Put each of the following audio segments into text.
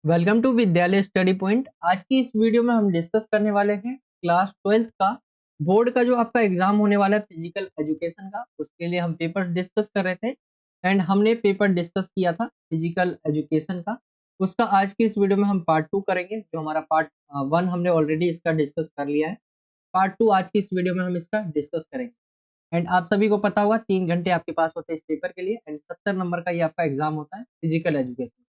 Welcome to विद्यालय study point. आज की इस वीडियो में हम डिस्कस करने वाले हैं क्लास 12th का बोर्ड का जो आपका एग्जाम होने वाला है फिजिकल एजुकेशन का। उसके लिए हम पेपर डिस्कस कर रहे थे एंड हमने पेपर डिस्कस किया था फिजिकल एजुकेशन का। उसका आज की इस वीडियो में हम पार्ट 2 करेंगे। जो हमारा पार्ट 1 हमने ऑलरेडी इसका डिस्कस कर लिया है। पार्ट 2 आज की इस वीडियो में हम इसका डिस्कस करेंगे। एंड आप सभी को पता होगा 3 घंटे आपके पास होते हैं इस पेपर के लिए एंड 70 नंबर का ये आपका एग्जाम होता है फिजिकल एजुकेशन।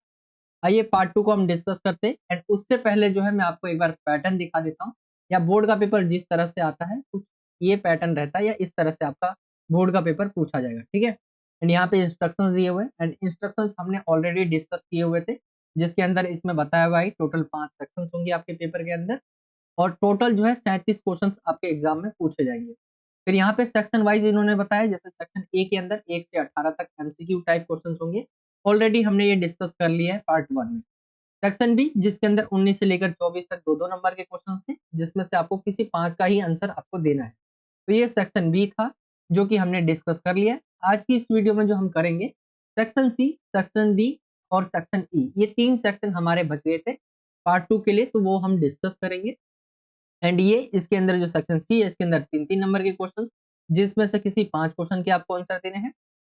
आइए पार्ट 2 को हम डिस्कस करते हैं एंड उससे पहले जो है मैं आपको एक बार पैटर्न दिखा देता हूँ या बोर्ड का पेपर जिस तरह से आता है कुछ ये पैटर्न रहता है या इस तरह से आपका बोर्ड का पेपर पूछा जाएगा। ठीक है। एंड यहाँ पे इंस्ट्रक्शंस दिए हुए हैं एंड इंस्ट्रक्शंस हमने ऑलरेडी डिस्कस किए हुए थे, जिसके अंदर इसमें बताया हुआ है टोटल 5 सेक्शंस होंगे आपके पेपर के अंदर और टोटल जो है 37 क्वेश्चंस आपके एग्जाम में पूछे जाएंगे। फिर यहाँ पे सेक्शन वाइज इन्होंने बताया, जैसे सेक्शन ए के अंदर 1 से 18 तक एमसीक्यू टाइप क्वेश्चंस होंगे। ऑलरेडी हमने ये डिस्कस कर लिया है पार्ट 1 में। सेक्शन बी जिसके अंदर 19 से लेकर 24 तक 2-2 नंबर के क्वेश्चन थे, जिसमें से आपको किसी 5 का ही आंसर आपको देना है। तो ये सेक्शन बी था जो कि हमने डिस्कस कर लिया है। आज की इस वीडियो में जो हम करेंगे सेक्शन सी, सेक्शन डी और सेक्शन ई, ये 3 सेक्शन हमारे बच गए थे पार्ट 2 के लिए, तो वो हम डिस्कस करेंगे। एंड ये इसके अंदर जो सेक्शन सी है इसके अंदर 3-3 नंबर के क्वेश्चन, जिसमें से किसी 5 क्वेश्चन के आपको आंसर देने हैं।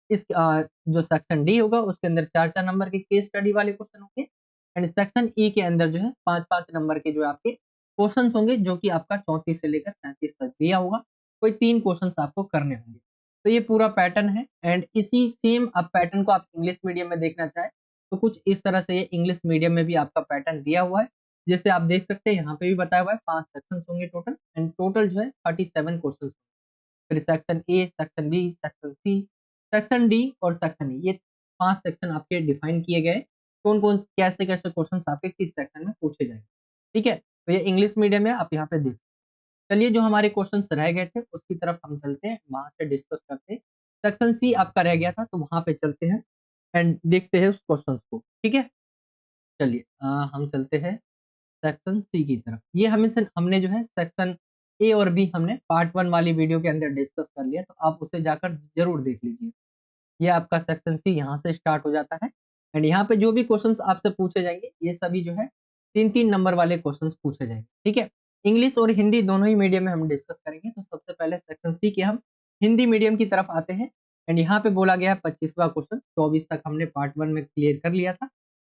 इस जो सेक्शन डी होगा उसके अंदर 4-4 नंबर के केस स्टडी वाले क्वेश्चन होंगे एंड सेक्शन ई के अंदर जो है 5-5 नंबर के जो आपके क्वेश्चन होंगे, जो कि आपका 34 से लेकर 37 तक दिया होगा। कोई 3 क्वेश्चन आपको करने होंगे। तो ये पूरा पैटर्न है एंड इसी सेम आप पैटर्न को आप इंग्लिश मीडियम में देखना चाहें तो कुछ इस तरह से ये इंग्लिश मीडियम में भी आपका पैटर्न दिया हुआ है। जैसे आप देख सकते हैं यहाँ पे भी बताया हुआ है 5 सेक्शंस होंगे टोटल एंड टोटल जो है 37 क्वेश्चन। फिर section A, section B, section C, section D और सेक्शन ई, ये 5 सेक्शन आपके डिफाइन किए गए। कौन-कौन कैसे-कैसे क्वेश्चंस आपके किस सेक्शन में पूछे जाएंगे। ठीक है? तो ये इंग्लिश मीडियम है, आप यहाँ पे देख। चलिए जो हमारे क्वेश्चंस रह गए थे उसकी तरफ हम चलते हैं, वहाँ से डिस्कस करते हैं। सेक्शन सी आपका रह गया था तो वहाँ पे चलते हैं एंड देखते हैं उस क्वेश्चंस को। ठीक है? चलिए हम चलते हैं सेक्शन सी की तरफ। ये हमने जो है सेक्शन ए और बी हमने पार्ट 1 वाली वीडियो के अंदर डिस्कस कर लिया, तो आप उसे जाकर ज़रूर देख लीजिए। ये आपका सेक्शन सी यहाँ से स्टार्ट हो जाता है एंड यहाँ पे जो भी क्वेश्चंस आपसे पूछे जाएँगे, ये सभी जो है 3-3 नंबर वाले क्वेश्चंस पूछे जाएँगे। ठीक है? इंग्लिश और हिंदी दोनों ही मीडियम में हम डिस्कस करेंगे। तो सबसे पहले सेक्शन सी के हम हिंदी मीडियम की तरफ आते हैं एंड यहाँ पे बोला गया है 25वां क्वेश्चन, 24 तक हमने पार्ट 1 में क्लियर कर लिया था।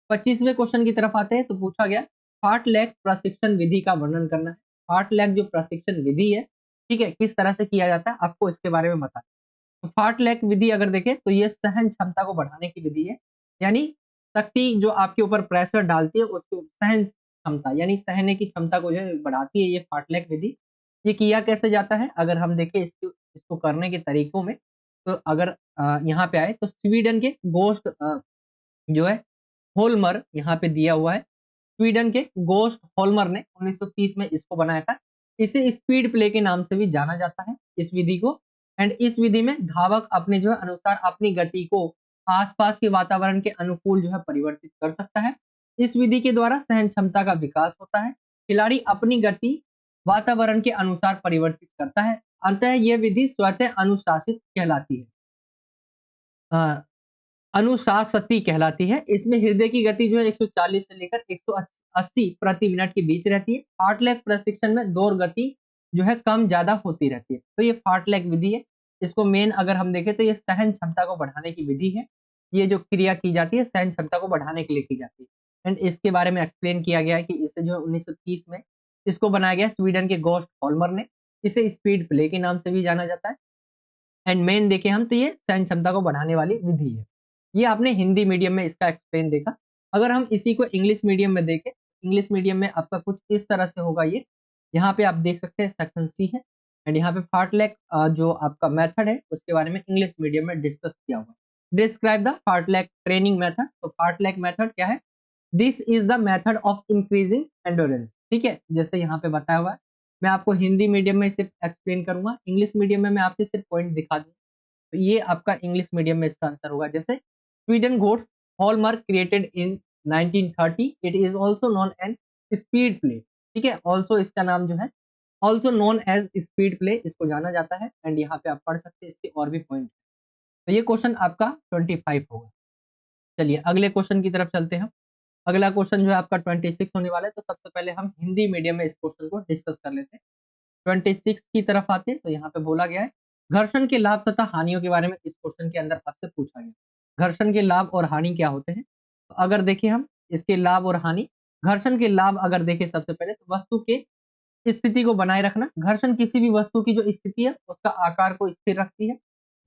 25वें क्वेश्चन की तरफ आते हैं तो पूछा गया फार्टलैग प्रशिक्षण विधि का वर्णन करना है। फार्टलैग जो प्रशिक्षण विधि है, ठीक है, किस तरह से किया जाता है आपको इसके बारे में बताना है। तो फार्टलैग विधि अगर देखें तो ये सहन क्षमता को बढ़ाने की विधि है। यानी शक्ति जो आपके ऊपर प्रेशर डालती है उसको सहन क्षमता यानी सहने की क्षमता को जो है बढ़ाती है ये फार्टलैग विधि। ये किया कैसे जाता है अगर हम देखें इसको इसको करने के तरीकों में, तो अगर यहाँ पे आए तो स्वीडन के गोस्ट जो है होल्मर यहाँ पे दिया हुआ है। स्वीडन के गोस्ट होल्मर ने 1930 में इसको बनाया था। इसे स्पीड प्ले के नाम से भी जाना जाता है इस विधि को। एंड इस विधि में धावक अपने जो है अनुसार अपनी गति को आसपास के वातावरण के अनुकूल जो है परिवर्तित कर सकता है। इस विधि के द्वारा सहन क्षमता का विकास होता है। खिलाड़ी अपनी गति वातावरण के अनुसार परिवर्तित करता है। अतः यह विधि स्वतः अनुशासित कहलाती है। अ, अनुशासती कहलाती है। इसमें हृदय की गति जो है 140 से लेकर 180 प्रति मिनट के बीच रहती है। फार्टलैग प्रशिक्षण में दौड़ गति जो है कम ज़्यादा होती रहती है। तो ये फार्टलैग विधि है। इसको मेन अगर हम देखें तो ये सहन क्षमता को बढ़ाने की विधि है। ये जो क्रिया की जाती है सहन क्षमता को बढ़ाने के लिए की जाती है। एंड इसके बारे में एक्सप्लेन किया गया है कि इसे जो है 1930 में इसको बनाया गया स्वीडन के गोस्ट होल्मर ने। इसे स्पीड प्ले के नाम से भी जाना जाता है। एंड मेन देखें हम तो ये सहन क्षमता को बढ़ाने वाली विधि है। ये आपने हिंदी मीडियम में इसका एक्सप्लेन देखा। अगर हम इसी को इंग्लिश मीडियम में देखें, इंग्लिश मीडियम में आपका कुछ इस तरह से होगा ये। यहाँ पे आप देख सकते हैं सेक्शन सी है एंड यहाँ पे फार्टलैग जो आपका मेथड है उसके बारे में इंग्लिश मीडियम में डिस्कस किया हुआ है। Describe the fartlek training method. तो फार्टलैग मेथड क्या है? This is the method of increasing endurance. ठीक है, जैसे यहाँ पे बताया हुआ है। मैं आपको हिंदी मीडियम में सिर्फ एक्सप्लेन करूंगा, इंग्लिश मीडियम में मैं आपके सिर्फ पॉइंट दिखा दूंगा। तो ये आपका इंग्लिश मीडियम में इसका आंसर होगा। जैसे स्वीडन गोट्स Holmer created in 1930, it is also known an speed play. ठीक है, आल्सो इसका नाम जो है also known as speed play इसको जाना जाता है। एंड यहाँ पे आप पढ़ सकते हैं इसके और भी पॉइंट। तो ये क्वेश्चन आपका 25 होगा। चलिए अगले क्वेश्चन की तरफ चलते हैं। अगला क्वेश्चन जो है आपका 26 होने वाला है, तो सबसे पहले हम हिंदी मीडियम में इस क्वेश्चन को डिस्कस कर लेते हैं। 26 की तरफ आते हैं, तो यहाँ पे बोला गया है घर्षण के लाभ तथा हानियों के बारे में इस क्वेश्चन के अंदर आपसे पूछा गया। घर्षण के लाभ और हानि क्या होते हैं? तो अगर देखें हम इसके लाभ और हानि, घर्षण के लाभ अगर देखें सबसे पहले तो वस्तु के स्थिति को बनाए रखना। घर्षण किसी भी वस्तु की जो स्थिति है उसका आकार को स्थिर रखती है।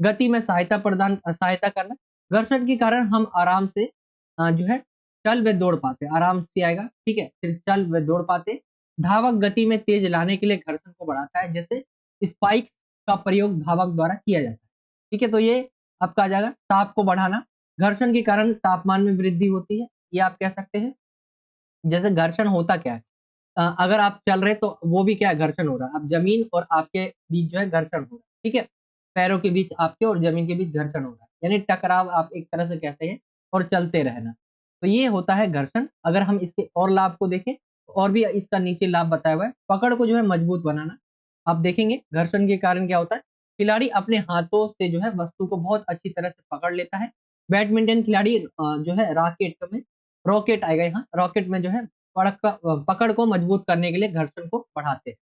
गति में सहायता करना। घर्षण के कारण हम आराम से जो है चल व दौड़ पाते, आराम से आएगा, ठीक है। फिर चल व दौड़ पाते। धावक गति में तेज लाने के लिए घर्षण को बढ़ाता है, जैसे स्पाइक्स का प्रयोग धावक द्वारा किया जाता है, ठीक है। तो ये आपका आ जाएगा ताप को बढ़ाना। घर्षण के कारण तापमान में वृद्धि होती है, ये आप कह सकते हैं। जैसे घर्षण होता क्या है, अगर आप चल रहे तो वो भी क्या है, घर्षण हो रहा है। अब जमीन और आपके बीच जो है घर्षण हो रहा है, ठीक है। पैरों के बीच आपके और जमीन के बीच घर्षण हो रहा है, यानी टकराव आप एक तरह से कहते हैं, और चलते रहना। तो ये होता है घर्षण। अगर हम इसके और लाभ को देखें तो और भी इसका नीचे लाभ बताया हुआ है। पकड़ को जो है मजबूत बनाना। आप देखेंगे घर्षण के कारण क्या होता है, खिलाड़ी अपने हाथों से जो है वस्तु को बहुत अच्छी तरह से पकड़ लेता है। बैडमिंटन खिलाड़ी जो है रॉकेट में, रॉकेट आएगा यहाँ, रॉकेट में जो है पकड़ को मजबूत करने के लिए घर्षण को बढ़ाते हैं।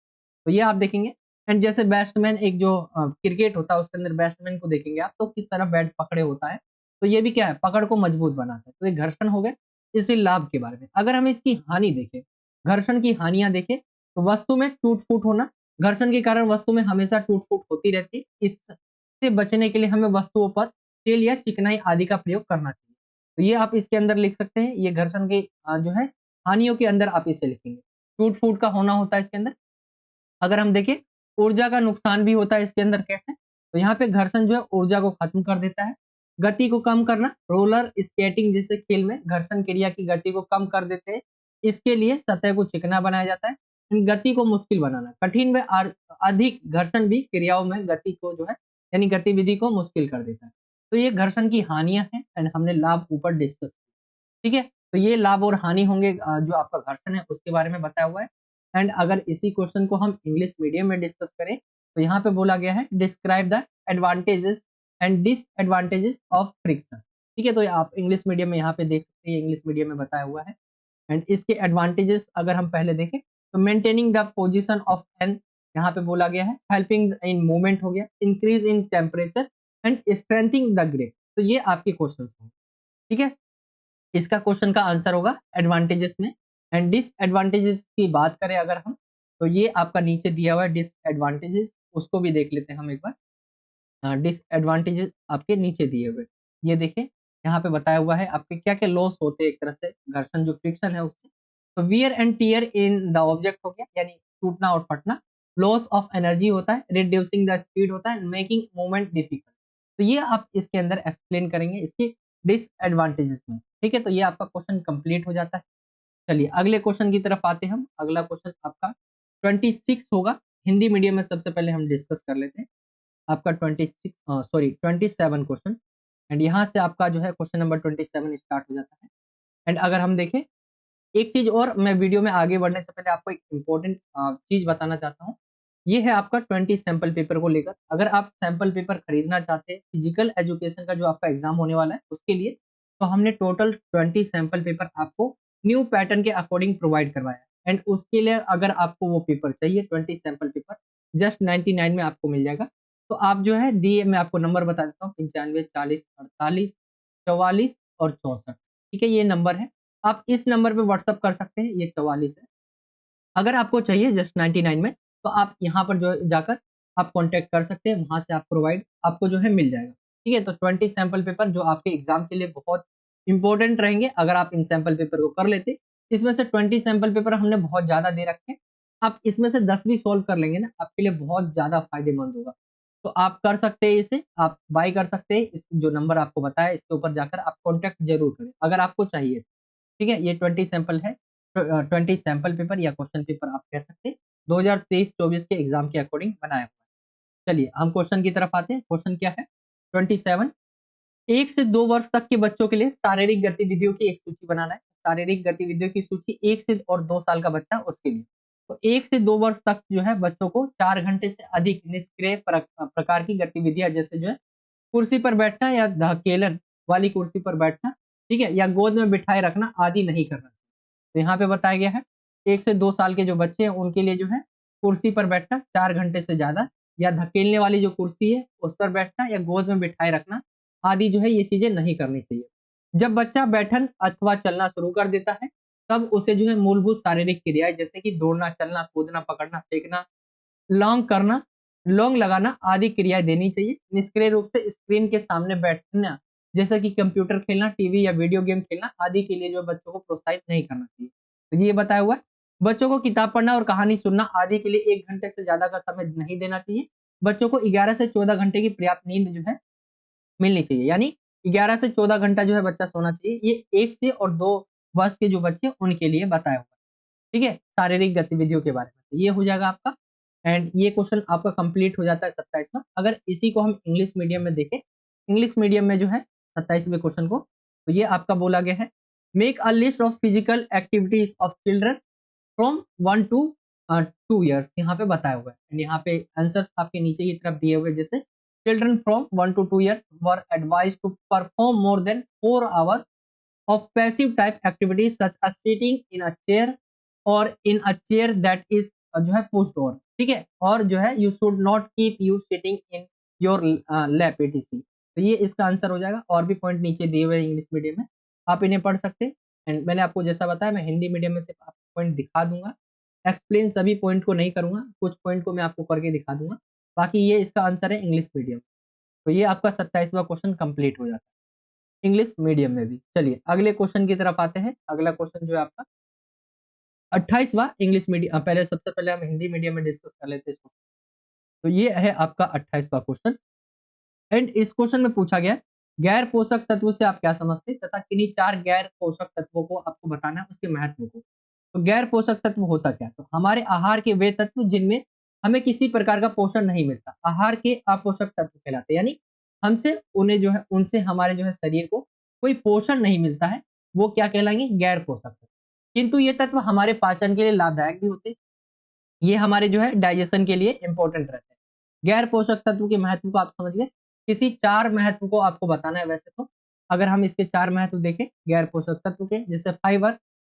तो ये आप देखेंगे। एंड जैसे बैट्समैन, एक जो क्रिकेट होता है उसके अंदर बैट्समैन को देखेंगे आप, तो किस तरह बैट पकड़े होता है, तो ये भी क्या है, पकड़ को मजबूत बनाता है। तो ये घर्षण हो गए। इसी लाभ के बारे में अगर हम इसकी हानि देखें, घर्षण की हानियां देखें, तो वस्तु में टूट फूट होना। घर्षण के कारण वस्तु में हमेशा टूट फूट होती रहती है। इससे बचने के लिए हमें वस्तुओं पर तेल या चिकनाई आदि का प्रयोग करना चाहिए। तो ये आप इसके अंदर लिख सकते हैं। ये घर्षण के जो है हानियों के अंदर आप इसे लिखेंगे। टूट फूट का होना होता है इसके अंदर। अगर हम देखें ऊर्जा का नुकसान भी होता है इसके अंदर, कैसे, तो यहाँ पे घर्षण जो है ऊर्जा को खत्म कर देता है। गति को कम करना, रोलर स्केटिंग जैसे खेल में घर्षण क्रिया की गति को कम कर देते हैं। इसके लिए सतह को चिकना बनाया जाता है। गति को मुश्किल बनाना, कठिन व अधिक घर्षण भी क्रियाओं में गति को जो है यानी गतिविधि को मुश्किल कर देता है। तो ये घर्षण की हानियां हैं एंड हमने लाभ ऊपर डिस्कस, ठीक है। तो ये लाभ और हानि होंगे जो आपका घर्षण है उसके बारे में बताया हुआ है। एंड अगर इसी क्वेश्चन को हम इंग्लिश मीडियम में डिस्कस करें, तो यहाँ पे बोला गया है describe the advantages and disadvantages of friction, ठीक है। तो आप इंग्लिश मीडियम में यहाँ पे देख सकते हैं, इंग्लिश मीडियम में बताया हुआ है। एंड इसके एडवांटेजेस अगर हम पहले देखें, तो maintaining the position of an, यहाँ पे बोला गया है हेल्पिंग इन मूवमेंट हो गया, increase in temperature and strengthening the grip. तो ये आपके क्वेश्चन होंगे, ठीक है। इसका क्वेश्चन का आंसर होगा एडवांटेजेस में। एंड डिसएडवांटेजेस की बात करें अगर हम, तो ये आपका नीचे दिया हुआ है डिसएडवांटेजेस, उसको भी देख लेते हैं हम एक बार। डिसएडवांटेजेस आपके नीचे दिए हुए, ये देखें यहाँ पे बताया हुआ है आपके क्या क्या लॉस होते हैं एक तरह से घर्षण जो फ्रिक्शन है उससे। तो wear and tear in the object हो गया, यानी टूटना और फटना। लॉस ऑफ एनर्जी होता है, रिड्यूसिंग द स्पीड होता है, मेकिंग मूवमेंट डिफिकल्ट। तो ये आप इसके अंदर एक्सप्लेन करेंगे इसके डिसएडवांटेजेस में, ठीक है। तो ये आपका क्वेश्चन कंप्लीट हो जाता है। चलिए अगले क्वेश्चन की तरफ आते हैं हम। अगला क्वेश्चन आपका 26 होगा। हिंदी मीडियम में सबसे पहले हम डिस्कस कर लेते हैं। आपका 27 क्वेश्चन। एंड यहाँ से आपका जो है क्वेश्चन नंबर 27 स्टार्ट हो जाता है। एंड अगर हम देखें, एक चीज और, मैं वीडियो में आगे बढ़ने से पहले आपको एक इम्पोर्टेंट चीज बताना चाहता हूँ। ये है आपका 20 सैंपल पेपर को लेकर। अगर आप सैंपल पेपर खरीदना चाहते हैं फिजिकल एजुकेशन का जो आपका एग्जाम होने वाला है उसके लिए, तो हमने टोटल 20 सैंपल पेपर आपको न्यू पैटर्न के अकॉर्डिंग प्रोवाइड करवाया है। एंड उसके लिए अगर आपको वो पेपर चाहिए 20 सैंपल पेपर, जस्ट 99 में आपको मिल जाएगा। तो आप जो है दिए, मैं आपको नंबर बता देता हूँ, 95 40 48 44 और 64, ठीक है। ये नंबर है, आप इस नंबर पे व्हाट्सअप कर सकते हैं, ये 44 है। अगर आपको चाहिए जस्ट 99 में, तो आप यहाँ पर जो जाकर आप कांटेक्ट कर सकते हैं, वहाँ से आप प्रोवाइड आपको जो है मिल जाएगा, ठीक है। तो 20 सैंपल पेपर जो आपके एग्जाम के लिए बहुत इंपॉर्टेंट रहेंगे अगर आप इन सैंपल पेपर को कर लेते। इसमें से 20 सैंपल पेपर हमने बहुत ज़्यादा दे रखे हैं, आप इसमें से 10 भी सॉल्व कर लेंगे ना, आपके लिए बहुत ज़्यादा फायदेमंद होगा। तो आप कर सकते हैं इसे, आप बाय कर सकते हैं। इस जो नंबर आपको बताया इसके ऊपर जाकर आप कॉन्टैक्ट जरूर करें अगर आपको चाहिए, ठीक है। ये 20 सैंपल है, 20 सैंपल पेपर या क्वेश्चन पेपर आप कह सकते हैं, 2023-24 के एग्जाम के अकॉर्डिंग बनाया हुआ है। चलिए हम क्वेश्चन की तरफ आते हैं। क्वेश्चन क्या है, 27, 1 से 2 वर्ष तक के बच्चों के लिए शारीरिक गतिविधियों की एक सूची बनाना है। शारीरिक गतिविधियों की सूची 1 से 2 साल का बच्चा उसके लिए। तो 1 से 2 वर्ष तक जो है बच्चों को 4 घंटे से अधिक निष्क्रिय प्रकार की गतिविधियां, जैसे जो है कुर्सी पर बैठना या धकेलन वाली कुर्सी पर बैठना, ठीक है, या गोद में बिठाए रखना आदि नहीं करना। तो यहाँ पे बताया गया है 1 से 2 साल के जो बच्चे हैं उनके लिए जो है कुर्सी पर बैठना 4 घंटे से ज्यादा, या धकेलने वाली जो कुर्सी है उस पर बैठना, या गोद में बिठाए रखना आदि जो है ये चीजें नहीं करनी चाहिए। जब बच्चा बैठन अथवा चलना शुरू कर देता है तब उसे जो है मूलभूत शारीरिक क्रियाएं जैसे कि दौड़ना, चलना, कूदना, पकड़ना, फेंकना, लॉन्ग करना, लॉन्ग लगाना आदि क्रियाएं देनी चाहिए। निष्क्रिय रूप से स्क्रीन के सामने बैठना जैसे कि कंप्यूटर खेलना, टीवी या वीडियो गेम खेलना आदि के लिए जो बच्चों को प्रोत्साहित नहीं करना चाहिए। तो ये बताया हुआ है। बच्चों को किताब पढ़ना और कहानी सुनना आदि के लिए 1 घंटे से ज्यादा का समय नहीं देना चाहिए। बच्चों को 11 से 14 घंटे की पर्याप्त नींद जो है मिलनी चाहिए, यानी 11 से 14 घंटा जो है बच्चा सोना चाहिए। ये 1 से और 2 वर्ष के जो बच्चे हैं उनके लिए बताया हुआ है। ठीक है, शारीरिक गतिविधियों के बारे में। तो ये हो जाएगा आपका, एंड ये क्वेश्चन आपका कंप्लीट हो जाता है 27वां। अगर इसी को हम इंग्लिश मीडियम में देखें, इंग्लिश मीडियम में जो है 27वें क्वेश्चन को, तो ये आपका बोला गया है make a list of physical activities of children from 1 to 2 years, यहाँ पे बताया हुआ है। एंड यहाँ पे आंसर्स आपके नीचे की तरफ दिए हुए हैं, जैसे children from 1 to 2 years were advise to perform more than 4 hours of passive type activities such as sitting in a chair or in a chair that is जो है pushed over, ठीक है, और जो है you should not keep you sitting in your lap etc। तो ये इसका आंसर हो जाएगा। और भी पॉइंट नीचे दिए हुए हैं इंग्लिश मीडियम में, आप इन्हें पढ़ सकते हैं। एंड मैंने आपको जैसा बताया मैं हिंदी मीडियम में सिर्फ आपको पॉइंट दिखा दूंगा, एक्सप्लेन सभी पॉइंट को नहीं करूंगा, कुछ पॉइंट को मैं आपको करके दिखा दूंगा। बाकी ये इसका आंसर है इंग्लिश मीडियम। तो ये आपका 27वां क्वेश्चन कंप्लीट हो जाता है इंग्लिश मीडियम में भी। चलिए अगले क्वेश्चन की तरफ आते हैं। अगला क्वेश्चन जो है आपका 28वां इंग्लिश मीडियम, पहले सबसे पहले हम हिंदी मीडियम में डिस्कस कर लेते हैं इसको। तो ये है आपका 28वां क्वेश्चन, एंड इस क्वेश्चन में पूछा गया है गैर पोषक तत्व से आप क्या समझते हैं तथा किन्हीं 4 गैर पोषक तत्वों को आपको बताना है उसके महत्व को। तो गैर पोषक तत्व होता क्या है? तो हमारे आहार के वे तत्व जिनमें हमें किसी प्रकार का पोषण नहीं मिलता, आहार के अपोषक तत्व कहलाते हैं, यानी हमसे उन्हें जो है उनसे हमारे जो है शरीर को कोई पोषण नहीं मिलता है, वो क्या कहलाएंगे? गैर पोषक तत्व। किंतु ये तत्व हमारे पाचन के लिए लाभदायक भी होते हैं, ये हमारे जो है डाइजेशन के लिए इंपॉर्टेंट रहते हैं। गैर पोषक तत्व के महत्व को आप समझ गए। किसी 4 महत्व को आपको बताना है वैसे तो। अगर हम इसके 4 महत्व देखें गैर पोषक तत्व के, जैसे फाइबर,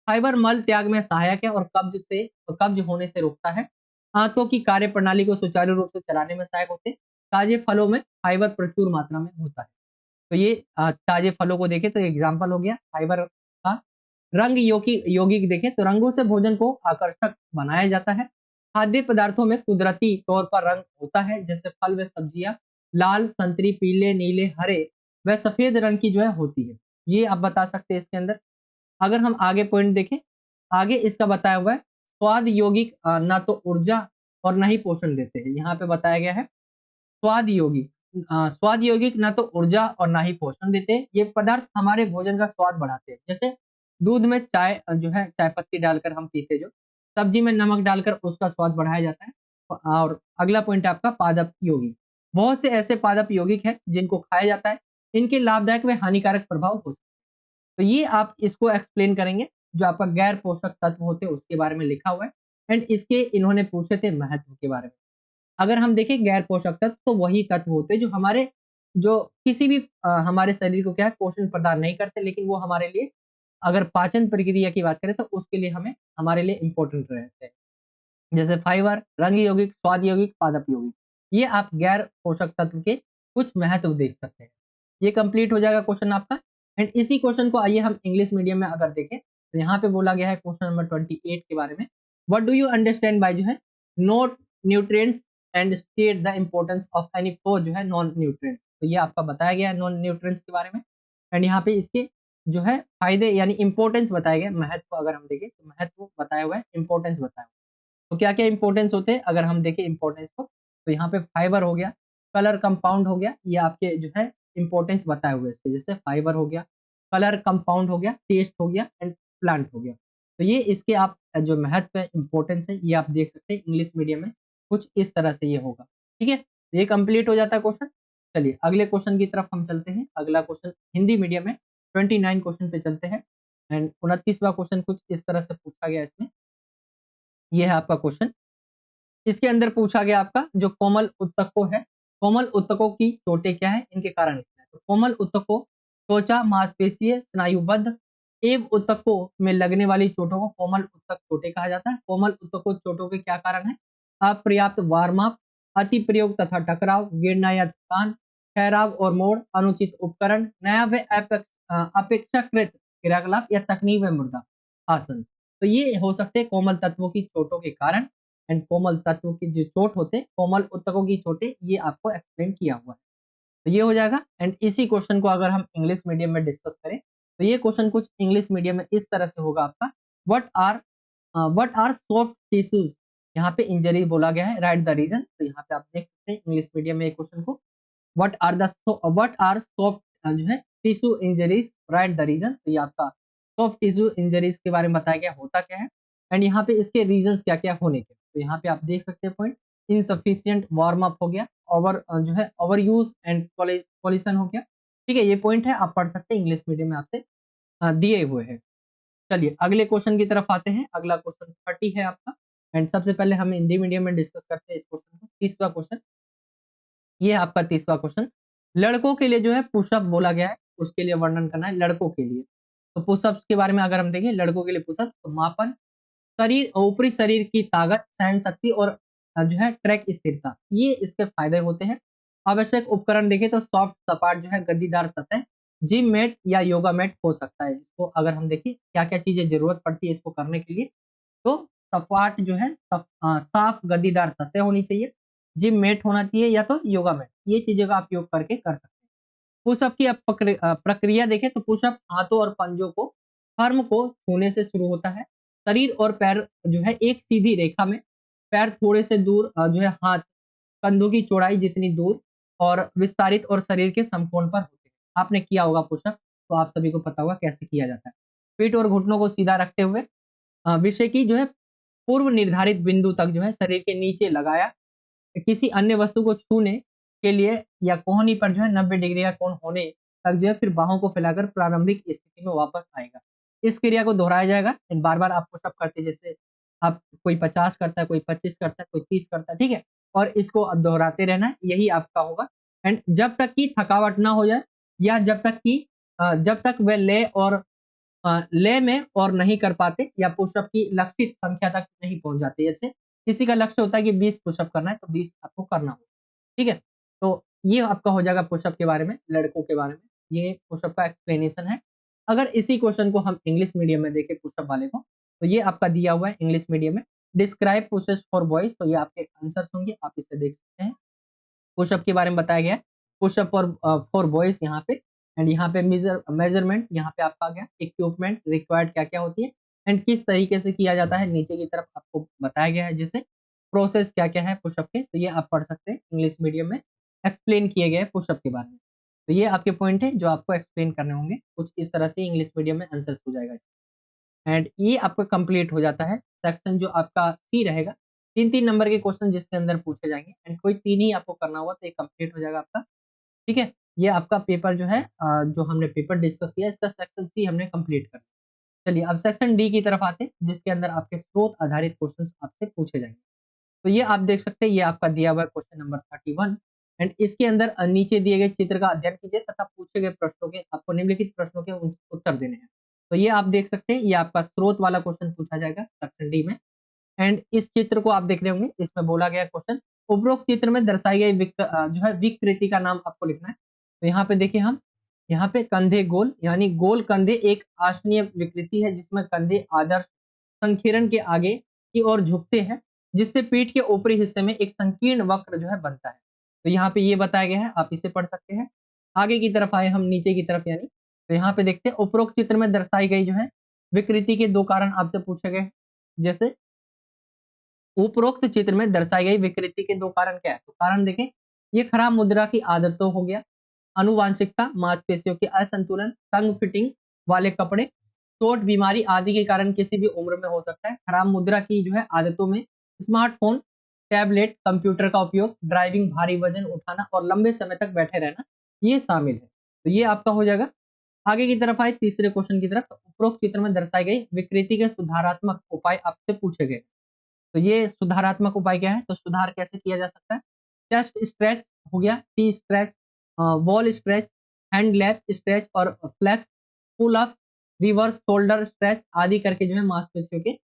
फाइबर मल त्याग में सहायक है और कब्ज होने से रोकता है। आंतों की कार्य प्रणाली को सुचारू रूप से चलाने में सहायक होते हैं। ताजे फलों में फाइबर प्रचुर मात्रा में होता है। तो ये ताजे फलों को देखें तो एग्जाम्पल हो गया फाइबर का। रंग यौगिक देखें तो रंगों से भोजन को आकर्षक बनाया जाता है। खाद्य पदार्थों में कुदरती तौर पर रंग होता है, जैसे फल व सब्जियां लाल, संतरी, पीले, नीले, हरे व सफेद रंग की जो है होती है। ये आप बता सकते हैं इसके अंदर। अगर हम आगे पॉइंट देखें, आगे इसका बताया हुआ है स्वाद यौगिक ना तो ऊर्जा और ना ही पोषण देते हैं। यहाँ पे बताया गया है स्वाद यौगिक ना तो ऊर्जा और ना ही पोषण देते हैं। ये पदार्थ हमारे भोजन का स्वाद बढ़ाते हैं, जैसे दूध में चाय जो है चाय पत्ती डालकर हम पीते, जो सब्जी में नमक डालकर उसका स्वाद बढ़ाया जाता है। और अगला पॉइंट है आपका पादप यौगिक। बहुत से ऐसे पादप यौगिक हैं जिनको खाया जाता है, इनके लाभदायक व हानिकारक प्रभाव हो सकते हैं। तो ये आप इसको एक्सप्लेन करेंगे, जो आपका गैर पोषक तत्व होते हैं उसके बारे में लिखा हुआ है। एंड इसके इन्होंने पूछे थे महत्व के बारे में। अगर हम देखें गैर पोषक तत्व तो वही तत्व होते हैं जो हमारे जो किसी भी हमारे शरीर को क्या है पोषण प्रदान नहीं करते, लेकिन वो हमारे लिए अगर पाचन प्रक्रिया की बात करें तो उसके लिए हमारे लिए इंपॉर्टेंट रहते हैं, जैसे फाइबर, रंग यौगिक, स्वाद यौगिक, पादप यौगिक। ये आप गैर पोषक तत्व के कुछ महत्व देख सकते हैं। ये कंप्लीट हो जाएगा क्वेश्चन आपका। एंड इसी क्वेश्चन को आइए हम इंग्लिश मीडियम में अगर देखें तो यहाँ पे बोला गया है क्वेश्चन नंबर 28 के बारे में। What do you understand by जो है note nutrients and state the importance of any four जो है नॉन न्यूट्रिएंट्स। तो ये आपका बताया गया है नॉन न्यूट्रिएंट्स के बारे में। एंड यहाँ पे इसके जो है फायदे यानी इंपॉर्टेंस बताए गए, महत्व अगर हम देखें तो महत्व बताया हुआ है, इंपॉर्टेंस बताया हुआ है। तो क्या क्या इंपॉर्टेंस होते हैं अगर हम देखें इंपॉर्टेंस को, तो यहाँ पे फाइबर हो गया, कलर कंपाउंड हो गया, ये आपके जो है इंपॉर्टेंस बताए हुए इसके, जैसे फाइबर हो गया, कलर कंपाउंड हो गया, टेस्ट हो गया एंड प्लांट हो गया। तो ये इसके आप जो महत्व है इंपॉर्टेंस है ये आप देख सकते हैं इंग्लिश मीडियम में कुछ इस तरह से ये होगा। ठीक है, तो ये कंप्लीट हो जाता है क्वेश्चन। चलिए अगले क्वेश्चन की तरफ हम चलते हैं। अगला क्वेश्चन हिंदी मीडियम में 29 क्वेश्चन पे चलते हैं। एंड 29वां क्वेश्चन कुछ इस तरह से पूछा गया इसमें। ये है आपका क्वेश्चन। इसके अंदर पूछा गया आपका जो कोमल उत्तकों है, कोमल उत्तकों की चोटें क्या है, इनके कारण क्या है। तो कोमल उत्तकों त्वचा, मांसपेशीय, स्नायुबद्ध एवं ऊतकों में लगने वाली चोटों को कोमल ऊतक चोटें कहा जाता है। कोमल ऊतकों चोटों के क्या कारण है? अपर्याप्त वार्म अप, अति प्रयोग तथा टकराव, गिरना या थकान, ठहराव और मोड़, अनुचित उपकरण, नया व अपेक्षाकृत क्रियाकलाप या तकनीक व मुद्रा आसन। तो ये हो सकते हैं कोमल तत्वों की चोटों के कारण। एंड कोमल तत्वों की जो चोट होते हैं, कोमल ऊतकों की चोटें, ये आपको एक्सप्लेन किया हुआ है। तो ये हो जाएगा। एंड इसी क्वेश्चन को अगर हम इंग्लिश मीडियम में डिस्कस करें, तो ये क्वेश्चन कुछ इंग्लिश मीडियम में इस तरह से होगा आपका। व्हाट आर सॉफ्ट टिश्यूज, यहाँ पे इंजरी बोला गया है, राइट द रीजन। तो यहाँ पे आप देख सकते हैं इंग्लिश मीडियम में क्वेश्चन को, व्हाट आर सॉफ्ट जो है tissue injuries, write the reason. तो ये आपका सॉफ्ट टिश्यू इंजरीज के बारे में बताया गया होता क्या है, एंड यहाँ पे इसके रीजन क्या क्या होने के। तो यहाँ पे आप देख सकते हैं पॉइंट, इनसफिशियंट वार्म अप हो गया, ओवर जो है ओवर यूज एंड पॉल्यूशन हो गया। ठीक है, ये पॉइंट है, आप पढ़ सकते हैं, इंग्लिश मीडियम में आपसे दिए हुए हैं। चलिए अगले क्वेश्चन की तरफ आते हैं। अगला क्वेश्चन 30 है आपका। एंड सबसे पहले हम हिंदी मीडियम में डिस्कस करते हैं इस क्वेश्चन को। तीसरा क्वेश्चन, ये है आपका तीसरा क्वेश्चन। लड़कों के लिए जो है पुशअप बोला गया है, उसके लिए वर्णन करना है लड़कों के लिए। तो पुशअप्स के बारे में अगर हम देखें, लड़कों के लिए पुशअप तो मापन, शरीर, ऊपरी शरीर की ताकत, सहन शक्ति और जो है ट्रैक स्थिरता, ये इसके फायदे होते हैं। आवश्यक उपकरण देखें तो सॉफ्ट सपाट जो है गद्दीदार सतह, जिम मैट या योगा मैट हो सकता है। इसको अगर हम देखें क्या क्या चीजें जरूरत पड़ती है इसको करने के लिए, तो सपाट जो है साफ गद्दीदार सतह होनी चाहिए, जिम मैट होना चाहिए या तो योगा मैट, ये चीजों का आप उपयोग करके कर सकते हैं। पुशअप की प्रक्रिया देखें तो पुशअप हाथों और पंजों को, फर्म को छूने से शुरू होता है। शरीर और पैर जो है एक सीधी रेखा में, पैर थोड़े से दूर जो है हाथ कंधों की चौड़ाई जितनी दूर और विस्तारित और शरीर के समकोण पर होते हैं। आपने किया होगा पुशअप, तो आप सभी को पता होगा कैसे किया जाता है। पीठ और घुटनों को सीधा रखते हुए विषय की जो है पूर्व निर्धारित बिंदु तक जो है शरीर के नीचे लगाया, किसी अन्य वस्तु को छूने के लिए या कोहनी पर जो है 90 डिग्री का कोण होने तक जो है फिर बाहों को फैलाकर प्रारंभिक स्थिति में वापस आएगा। इस क्रिया को दोहराया जाएगा एंड बार-बार आप पुशअप करते हैं, जैसे आप कोई 50 करता है, कोई 25 करता है, कोई 30 करता है, ठीक है? और इसको अब दोहराते रहना है, यही आपका होगा। एंड जब तक कि थकावट ना हो जाए या जब तक वह लय में और नहीं कर पाते या पुशअप की लक्षित संख्या तक नहीं पहुंच जाते। जैसे किसी का लक्ष्य होता है कि 20 पुशअप करना है, तो 20 आपको करना होगा। ठीक है? तो ये आपका हो जाएगा पुशअप के बारे में, लड़कों के बारे में। ये पुशअप का एक्सप्लेनेशन है। अगर इसी क्वेश्चन को हम इंग्लिश मीडियम में देखें पुशअप वाले को, तो ये आपका दिया हुआ है इंग्लिश मीडियम में। डिस्क्राइब पुशअप्स फॉर बॉयज, तो ये आपके आंसर्स होंगे, आप इसे देख सकते हैं। पुशअप के बारे में बताया गया है, पुशअप फॉर बॉयज यहाँ पे। एंड यहाँ पे मेजरमेंट यहाँ पे आपका आ गया, इक्विपमेंट रिक्वायर्ड क्या क्या होती है एंड किस तरीके से किया जाता है, नीचे की तरफ आपको बताया गया है, जैसे प्रोसेस क्या क्या है पुशअप के, तो ये आप पढ़ सकते हैं इंग्लिश मीडियम में, एक्सप्लेन किए गए पुशअप के बारे में। तो ये आपके पॉइंट है जो आपको एक्सप्लेन करने होंगे, कुछ इस तरह से इंग्लिश मीडियम में आंसर्स हो जाएगा। एंड ये आपका कंप्लीट हो जाता है सेक्शन जो आपका सी रहेगा। 3-3 नंबर के क्वेश्चन जिसके अंदर पूछे जाएंगे एंड कोई 3 ही आपको करना होगा, तो ये कंप्लीट हो जाएगा आपका। ठीक है, ये आपका पेपर जो है जो हमने पेपर डिस्कस किया, इसका सेक्शन सी हमने कंप्लीट कर लिया। चलिए अब सेक्शन डी की तरफ आते हैं, जिसके अंदर आपके स्रोत आधारित क्वेश्चन आपसे पूछे जाएंगे। तो ये आप देख सकते हैं, ये आपका दिया हुआ है क्वेश्चन नंबर 31 एंड इसके अंदर नीचे दिए गए चित्र का अध्ययन कीजिए तथा पूछे गए प्रश्नों के, आपको निम्नलिखित प्रश्नों के उत्तर देने हैं। तो ये आप देख सकते हैं, ये आपका स्रोत वाला क्वेश्चन पूछा जाएगा सेक्शन डी में। एंड इस चित्र को आप देख रहे होंगे, इसमें बोला गया क्वेश्चन, उपरोक्त चित्र में दर्शाई गई जो है विकृति का नाम आपको लिखना है। तो यहाँ पे देखिए, हम यहाँ पे कंधे गोल, यानी गोल कंधे एक आसनीय विकृति है जिसमें कंधे आदर्श संकीर्ण के आगे की ओर झुकते हैं, जिससे पीठ के ऊपरी हिस्से में एक संकीर्ण वक्र जो है बनता है। तो यहाँ पे ये बताया गया है, आप इसे पढ़ सकते हैं। आगे की तरफ आए हम, नीचे की तरफ, यानी तो यहाँ पे देखते हैं उपरोक्त चित्र में दर्शाई गई जो है विकृति के 2 कारण आपसे पूछे गए हैं। जैसे उपरोक्त चित्र में दर्शाई गई विकृति के 2 कारण क्या है, तो कारण देखें, ये खराब मुद्रा की आदतों हो गया, आनुवांशिकता, मांसपेशियों के असंतुलन, तंग फिटिंग वाले कपड़े, चोट, बीमारी आदि के कारण किसी भी उम्र में हो सकता है। खराब मुद्रा की जो है आदतों में स्मार्टफोन, टैबलेट, कंप्यूटर का उपयोग, ड्राइविंग, भारी वजन उठाना और लंबे समय तक बैठे रहना, ये शामिल है। तो ये आपका हो जाएगा। आगे की तरफ आए तीसरे क्वेश्चन की तरफ, तो उपरोक्त चित्र में दर्शाई गई विकृति के सुधारात्मक उपाय आपसे पूछे गए। तो ये सुधारात्मक उपाय क्या है, तो सुधार कैसे किया जा सकता है? चेस्ट स्ट्रेच हो गया, T stretch, wall stretch, hand lap stretch और flex, pull up, reverse shoulder stretch आदि करके जो है मांसपेशियों के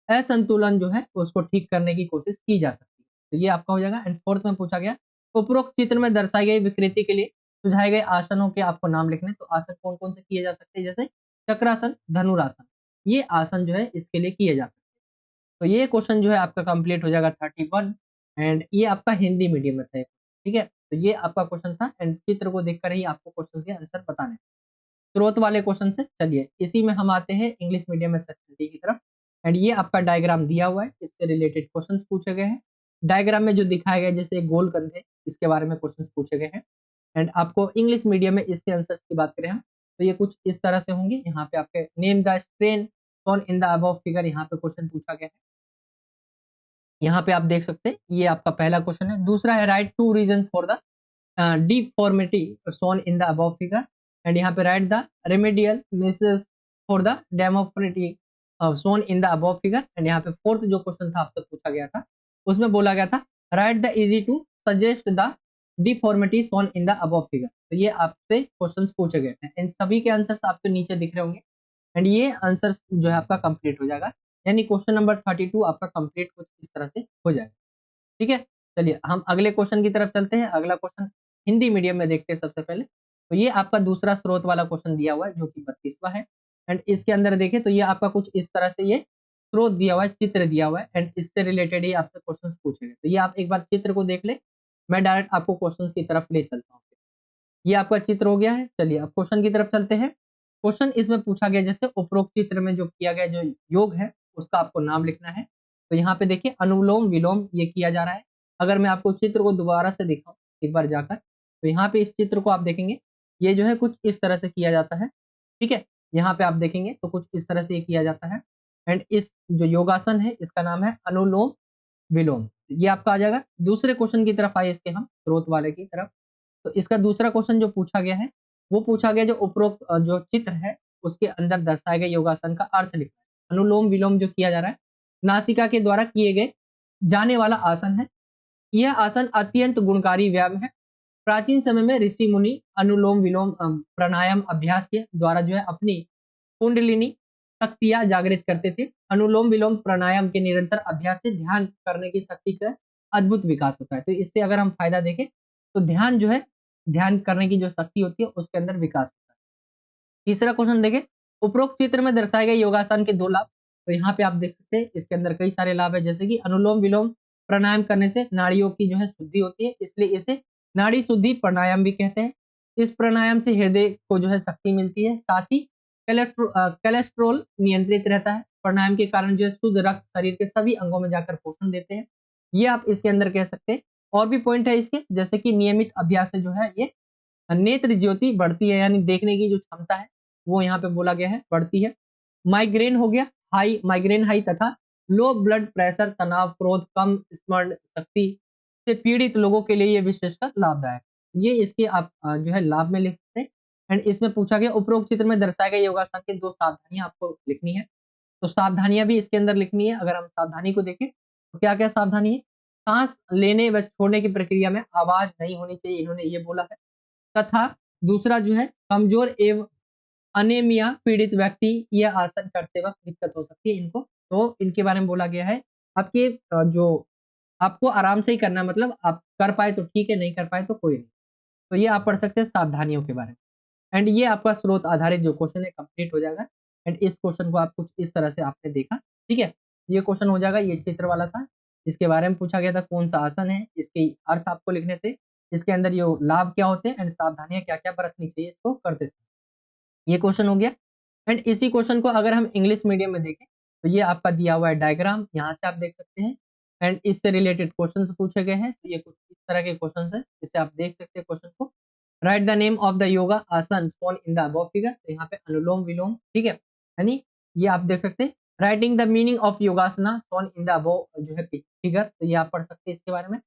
असंतुलन जो है उसको ठीक करने की कोशिश की जा सकती है। तो ये आपका हो जाएगा। एंड फोर्थ में पूछा गया उपरोक्त चित्र में दर्शाई गई विकृति के लिए सुझाए गए आसनों के आपको नाम लिखने। तो आसन कौन कौन से किए जा सकते हैं, जैसे चक्रासन, धनुरासन, ये आसन जो है इसके लिए किए जा सकते हैं। तो ये क्वेश्चन जो है आपका कंप्लीट हो जाएगा 31। एंड ये आपका हिंदी मीडियम में था, ठीक है। तो ये आपका क्वेश्चन था एंड चित्र को देखकर ही आपको क्वेश्चन के आंसर बताने। स्रोत वाले क्वेश्चन से चलिए इसी में हम आते हैं इंग्लिश मीडियम में सेक्शन डी की तरफ। एंड ये आपका डायग्राम दिया हुआ है, इससे रिलेटेड क्वेश्चंस पूछे गए हैं। डायग्राम में जो दिखाया गया है जैसे गोल कंधे, इसके बारे में क्वेश्चंस पूछे गए हैं। एंड आपको इंग्लिश मीडियम में इसके आंसर्स की बात करें हम, तो ये कुछ इस तरह से होंगे। यहाँ पे आपके name the strain shown in the above figure, यहाँ पे क्वेश्चन पूछा गया है। यहाँ पे आप देख सकते हैं ये आपका पहला क्वेश्चन है। दूसरा है write two reason for the deformity shown in the above figure and यहाँ पे write the remedial measures for the deformity shown in the above figure। And यहाँ पे फोर्थ जो क्वेश्चन था आपसे पूछा गया था उसमें बोला गया था write the easy to suggest the deformity shown in the above figure। तो ये आपसे क्वेश्चंस पूछे गए थे, इन सभी के आंसर्स आपको नीचे दिख रहे होंगे। एंड ये आंसर जो है आपका कंप्लीट हो जाएगा, यानी क्वेश्चन नंबर 32 आपका कंप्लीट कुछ इस तरह से हो जाएगा, ठीक है। चलिए हम अगले क्वेश्चन की तरफ चलते हैं। अगला क्वेश्चन हिंदी मीडियम में देखते हैं सबसे पहले। तो ये आपका दूसरा स्रोत वाला क्वेश्चन दिया हुआ है जो कि 32वां है। एंड इसके अंदर देखें तो ये आपका कुछ इस तरह से ये स्रोत दिया हुआ है, चित्र दिया हुआ है एंड इससे रिलेटेड ही आपसे क्वेश्चन पूछे गए। तो ये आप एक बार चित्र को देख ले, मैं डायरेक्ट आपको क्वेश्चन की तरफ ले चलता हूँ। ये आपका चित्र हो गया है। चलिए अब क्वेश्चन की तरफ चलते हैं। क्वेश्चन इसमें पूछा गया जैसे उपरोक्त चित्र में जो किया गया जो योग है उसका आपको नाम लिखना है। तो यहाँ पे देखिए अनुलोम विलोम ये किया जा रहा है। अगर मैं आपको चित्र को दोबारा से दिखाऊं एक बार जाकर, तो यहाँ पे इस चित्र को आप देखेंगे ये जो है कुछ इस तरह से किया जाता है, ठीक है। यहाँ पे आप देखेंगे तो कुछ इस तरह से ये किया जाता है। एंड इस जो योगासन है इसका नाम है अनुलोम विलोम। ये आपका आ जाएगा। दूसरे क्वेश्चन की तरफ आए इसके हम स्रोत वाले की तरफ। तो इसका दूसरा क्वेश्चन जो पूछा गया है वो पूछा गया जो उपरोक्त जो चित्र है उसके अंदर दर्शाए गए योगासन का अर्थ लिखना है। अनुलोम विलोम जो किया जा रहा है नासिका के द्वारा किए गए जाने वाला आसन है। यह आसन अत्यंत गुणकारी व्यायाम है। प्राचीन समय में ऋषि मुनि अनुलोम विलोम प्राणायाम अभ्यास के द्वारा जो है अपनी कुंडलिनी शक्तियां जागृत करते थे। अनुलोम विलोम प्राणायाम के निरंतर अभ्यास से ध्यान करने की शक्ति का अद्भुत विकास होता है। तो इससे अगर हम फायदा देखें तो ध्यान जो है, ध्यान करने की जो शक्ति होती है उसके अंदर विकास होता है। तीसरा क्वेश्चन देखें, उपरोक्त चित्र में दर्शाए गए योगासन के 2 लाभ। तो यहाँ पे आप देख सकते हैं इसके अंदर कई सारे लाभ है, जैसे कि अनुलोम विलोम प्राणायाम करने से नाड़ियों की जो है शुद्धि होती है, इसलिए इसे नाड़ी शुद्धि प्राणायाम भी कहते हैं। इस प्राणायाम से हृदय को जो है शक्ति मिलती है, साथ ही कोलेस्ट्रॉल नियंत्रित रहता है। प्राणायाम के कारण जो है शुद्ध रक्त शरीर के सभी अंगों में जाकर पोषण देते हैं, ये आप इसके अंदर कह सकते हैं। और भी पॉइंट है इसके, जैसे कि नियमित अभ्यास से जो है ये नेत्र ज्योति बढ़ती है, यानी देखने की जो क्षमता है वो यहाँ पे बोला गया है बढ़ती है। माइग्रेन हो गया हाई, माइग्रेन हाई तथा लो ब्लड प्रेशर, तनाव, क्रोध, कम स्मरण शक्ति से पीड़ित लोगों के लिए ये विशेषकर लाभदायक। ये इसके आप जो है लाभ में लिख सकते हैं। एंड इसमें पूछा गया उपरोक्त चित्र में दर्शाए गए योगासन की 2 सावधानियां आपको लिखनी है। तो सावधानियां भी इसके अंदर लिखनी है। अगर हम सावधानी को देखें तो क्या क्या सावधानी है, सांस लेने व छोड़ने की प्रक्रिया में आवाज नहीं होनी चाहिए, इन्होंने ये बोला है। तथा दूसरा जो है कमजोर एवं अनेमिया पीड़ित व्यक्ति यह आसन करते वक्त दिक्कत हो सकती है इनको, तो इनके बारे में बोला गया है। आपके जो आपको आराम से ही करना है, मतलब आप कर पाए तो ठीक है, नहीं कर पाए तो कोई नहीं। तो ये आप पढ़ सकते हैं सावधानियों के बारे में। एंड ये आपका स्रोत आधारित जो क्वेश्चन है कंप्लीट हो जाएगा। एंड इस क्वेश्चन को आप कुछ इस तरह से आपने देखा, ठीक है। ये क्वेश्चन हो जाएगा, ये चित्र वाला था, इसके बारे में पूछा गया था कौन सा आसन है, इसके अर्थ आपको लिखने थे, इसके अंदर ये लाभ क्या होते हैं एंड सावधानियां क्या क्या बरतनी चाहिए इसको करते समय। ये क्वेश्चन हो गया। एंड इसी क्वेश्चन को अगर हम इंग्लिश मीडियम में देखें तो ये आपका दिया हुआ है डायग्राम, यहाँ से आप देख सकते हैं। एंड इससे रिलेटेड क्वेश्चंस पूछे गए हैं, तो ये कुछ इस तरह के क्वेश्चंस हैं जिससे आप देख सकते हैं क्वेश्चन को। Write the name of the yoga asana shown in the above figure, तो यहाँ पे अनुलोम विलोम, ठीक है, यानी ये आप देख सकते हैं। Writing the meaning of yogasana shown in the above जो है फिगर, तो ये आप पढ़ सकते हैं इसके बारे में।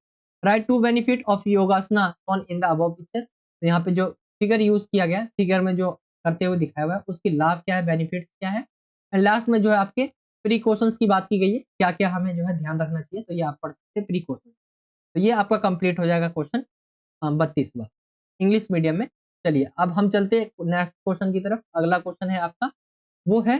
Write two benefit of yogasana shown in the above picture, तो यहाँ पे जो फिगर यूज किया गया है, फिगर में जो करते हुए दिखाया हुआ है उसकी लाभ क्या है, बेनिफिट्स क्या है। एंड लास्ट में जो है आपके प्रिकॉशंस की बात की गई है, क्या क्या हमें जो है ध्यान रखना चाहिए, तो ये आप पढ़ सकते हैं प्रिकॉशन। तो ये आपका कंप्लीट हो जाएगा क्वेश्चन 32वां इंग्लिश मीडियम में। चलिए अब हम चलते हैं नेक्स्ट क्वेश्चन की तरफ। अगला क्वेश्चन है आपका, वो है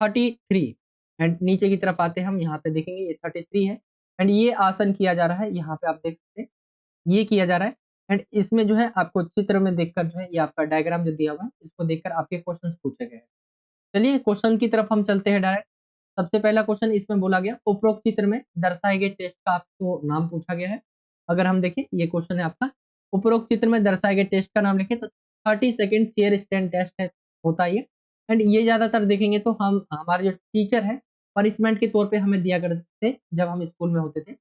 33 एंड नीचे की तरफ आते हैं हम, यहाँ पे देखेंगे ये 33 है एंड ये आसन किया जा रहा है, यहाँ पे आप देख सकते हैं ये किया जा रहा है एंड इसमें जो है आपको चित्र में देखकर जो है ये आपका डायग्राम जो दिया हुआ है इसको देखकर आपके क्वेश्चंस पूछे गए हैं। चलिए क्वेश्चन की तरफ हम चलते हैं डायरेक्ट। सबसे पहला क्वेश्चन इसमें बोला गया, उपरोक्त चित्र में दर्शाए गए टेस्ट का आपको नाम पूछा गया है। अगर हम देखें ये क्वेश्चन है आपका, उपरोक्त चित्र में दर्शाए गए टेस्ट का नाम लिखे तो 30 सेकंड चेयर स्टैंड टेस्ट है होता है ये एंड ये ज्यादातर देखेंगे तो हम हमारे जो टीचर है पनिशमेंट के तौर पे हमें दिया करते थे जब हम स्कूल में होते थे।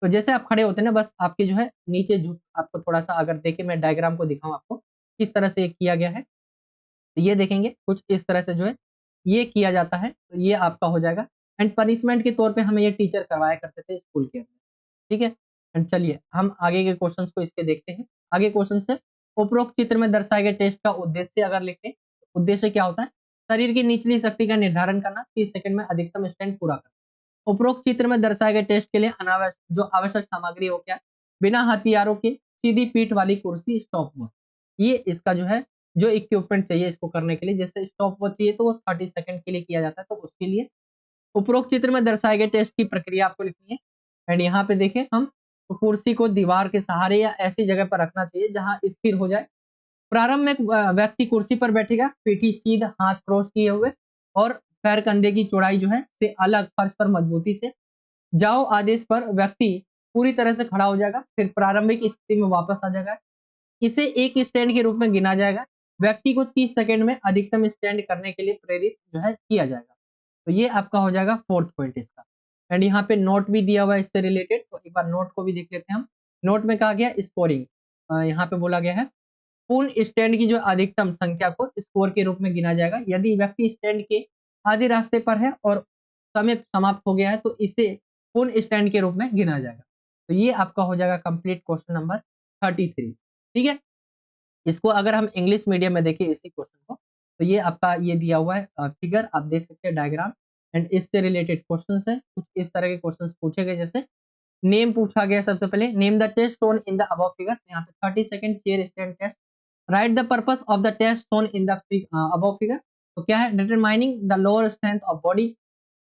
तो जैसे आप खड़े होते हैं ना, बस आपके जो है नीचे झुक, आपको थोड़ा सा अगर देखे मैं डायग्राम को दिखाऊं आपको किस तरह से ये किया गया है, तो ये देखेंगे कुछ इस तरह से जो है ये किया जाता है, तो ये आपका हो जाएगा एंड पनिशमेंट के तौर पे हमें ये टीचर करवाया करते थे स्कूल के अंदर। ठीक है एंड चलिए हम आगे के क्वेश्चंस को इसके देखते हैं। आगे क्वेश्चन से, उपरोक्त चित्र में दर्शाए गए टेस्ट का उद्देश्य अगर लिखें, उद्देश्य क्या होता है, शरीर की निचली शक्ति का निर्धारण करना, 30 सेकंड में अधिकतम स्टैंड पूरा करना। उपरोक्त चित्र में दर्शाए गए टेस्ट के लिए अनावश्यक जो आवश्यक सामग्री हो क्या, बिना हथियारों के सीधी पीठ वाली कुर्सी, स्टॉप वॉच। ये इसका जो है जो इक्विपमेंट चाहिए इसको करने के लिए, जैसे स्टॉप वॉच चाहिए तो वो 30 सेकंड के लिए किया जाता है, तो उसके लिए उपरोक्त चित्र में दर्शाए गए टेस्ट की प्रक्रिया आपको लिखनी है एंड यहाँ पे देखें हम, तो कुर्सी को दीवार के सहारे या ऐसी जगह पर रखना चाहिए जहां स्थिर हो जाए। प्रारंभ में व्यक्ति कुर्सी पर बैठेगा, पीठी सीधा, हाथ क्रॉस किए हुए और पैर कंधे की चौड़ाई जो है से अलग, फर्श पर मजबूती से। जाओ आदेश पर व्यक्ति पूरी तरह से खड़ा हो जाएगा, फिर प्रारंभिक स्थिति में वापस आ जाएगा। इसे एक स्टैंड के रूप में गिना जाएगा। व्यक्ति को 30 सेकंड में अधिकतम स्टैंड करने के लिए प्रेरित जो है किया जाएगा। तो ये आपका हो जाएगा फोर्थ पॉइंट इसका एंड यहाँ पे नोट भी दिया हुआ है इससे रिलेटेड, तो एक बार नोट को भी देख लेते हैं हम। नोट में कहा गया स्कोरिंग, यहाँ पे बोला गया है पूर्ण स्टैंड की जो अधिकतम संख्या को स्कोर के रूप में गिना जाएगा। यदि व्यक्ति स्टैंड के आधे रास्ते पर है और समय समाप्त हो गया है तो इसे पूर्ण स्टैंड के रूप में गिना जाएगा। तो ये आपका हो जाएगा कंप्लीट क्वेश्चन नंबर 33। ठीक है, इसको अगर हम इंग्लिश मीडियम में देखें इसी क्वेश्चन को, तो ये आपका ये दिया हुआ है फिगर, आप देख सकते हैं डायग्राम एंड इससे रिलेटेड क्वेश्चंस है। कुछ इस तरह के क्वेश्चंस पूछे गए, जैसे नेम पूछा गया सबसे पहले, name the test shown in the above figure, यहाँ पे 30 second chair stand test. Write the purpose of the test shown in the above figure, तो क्या है, determining the lower strength of body,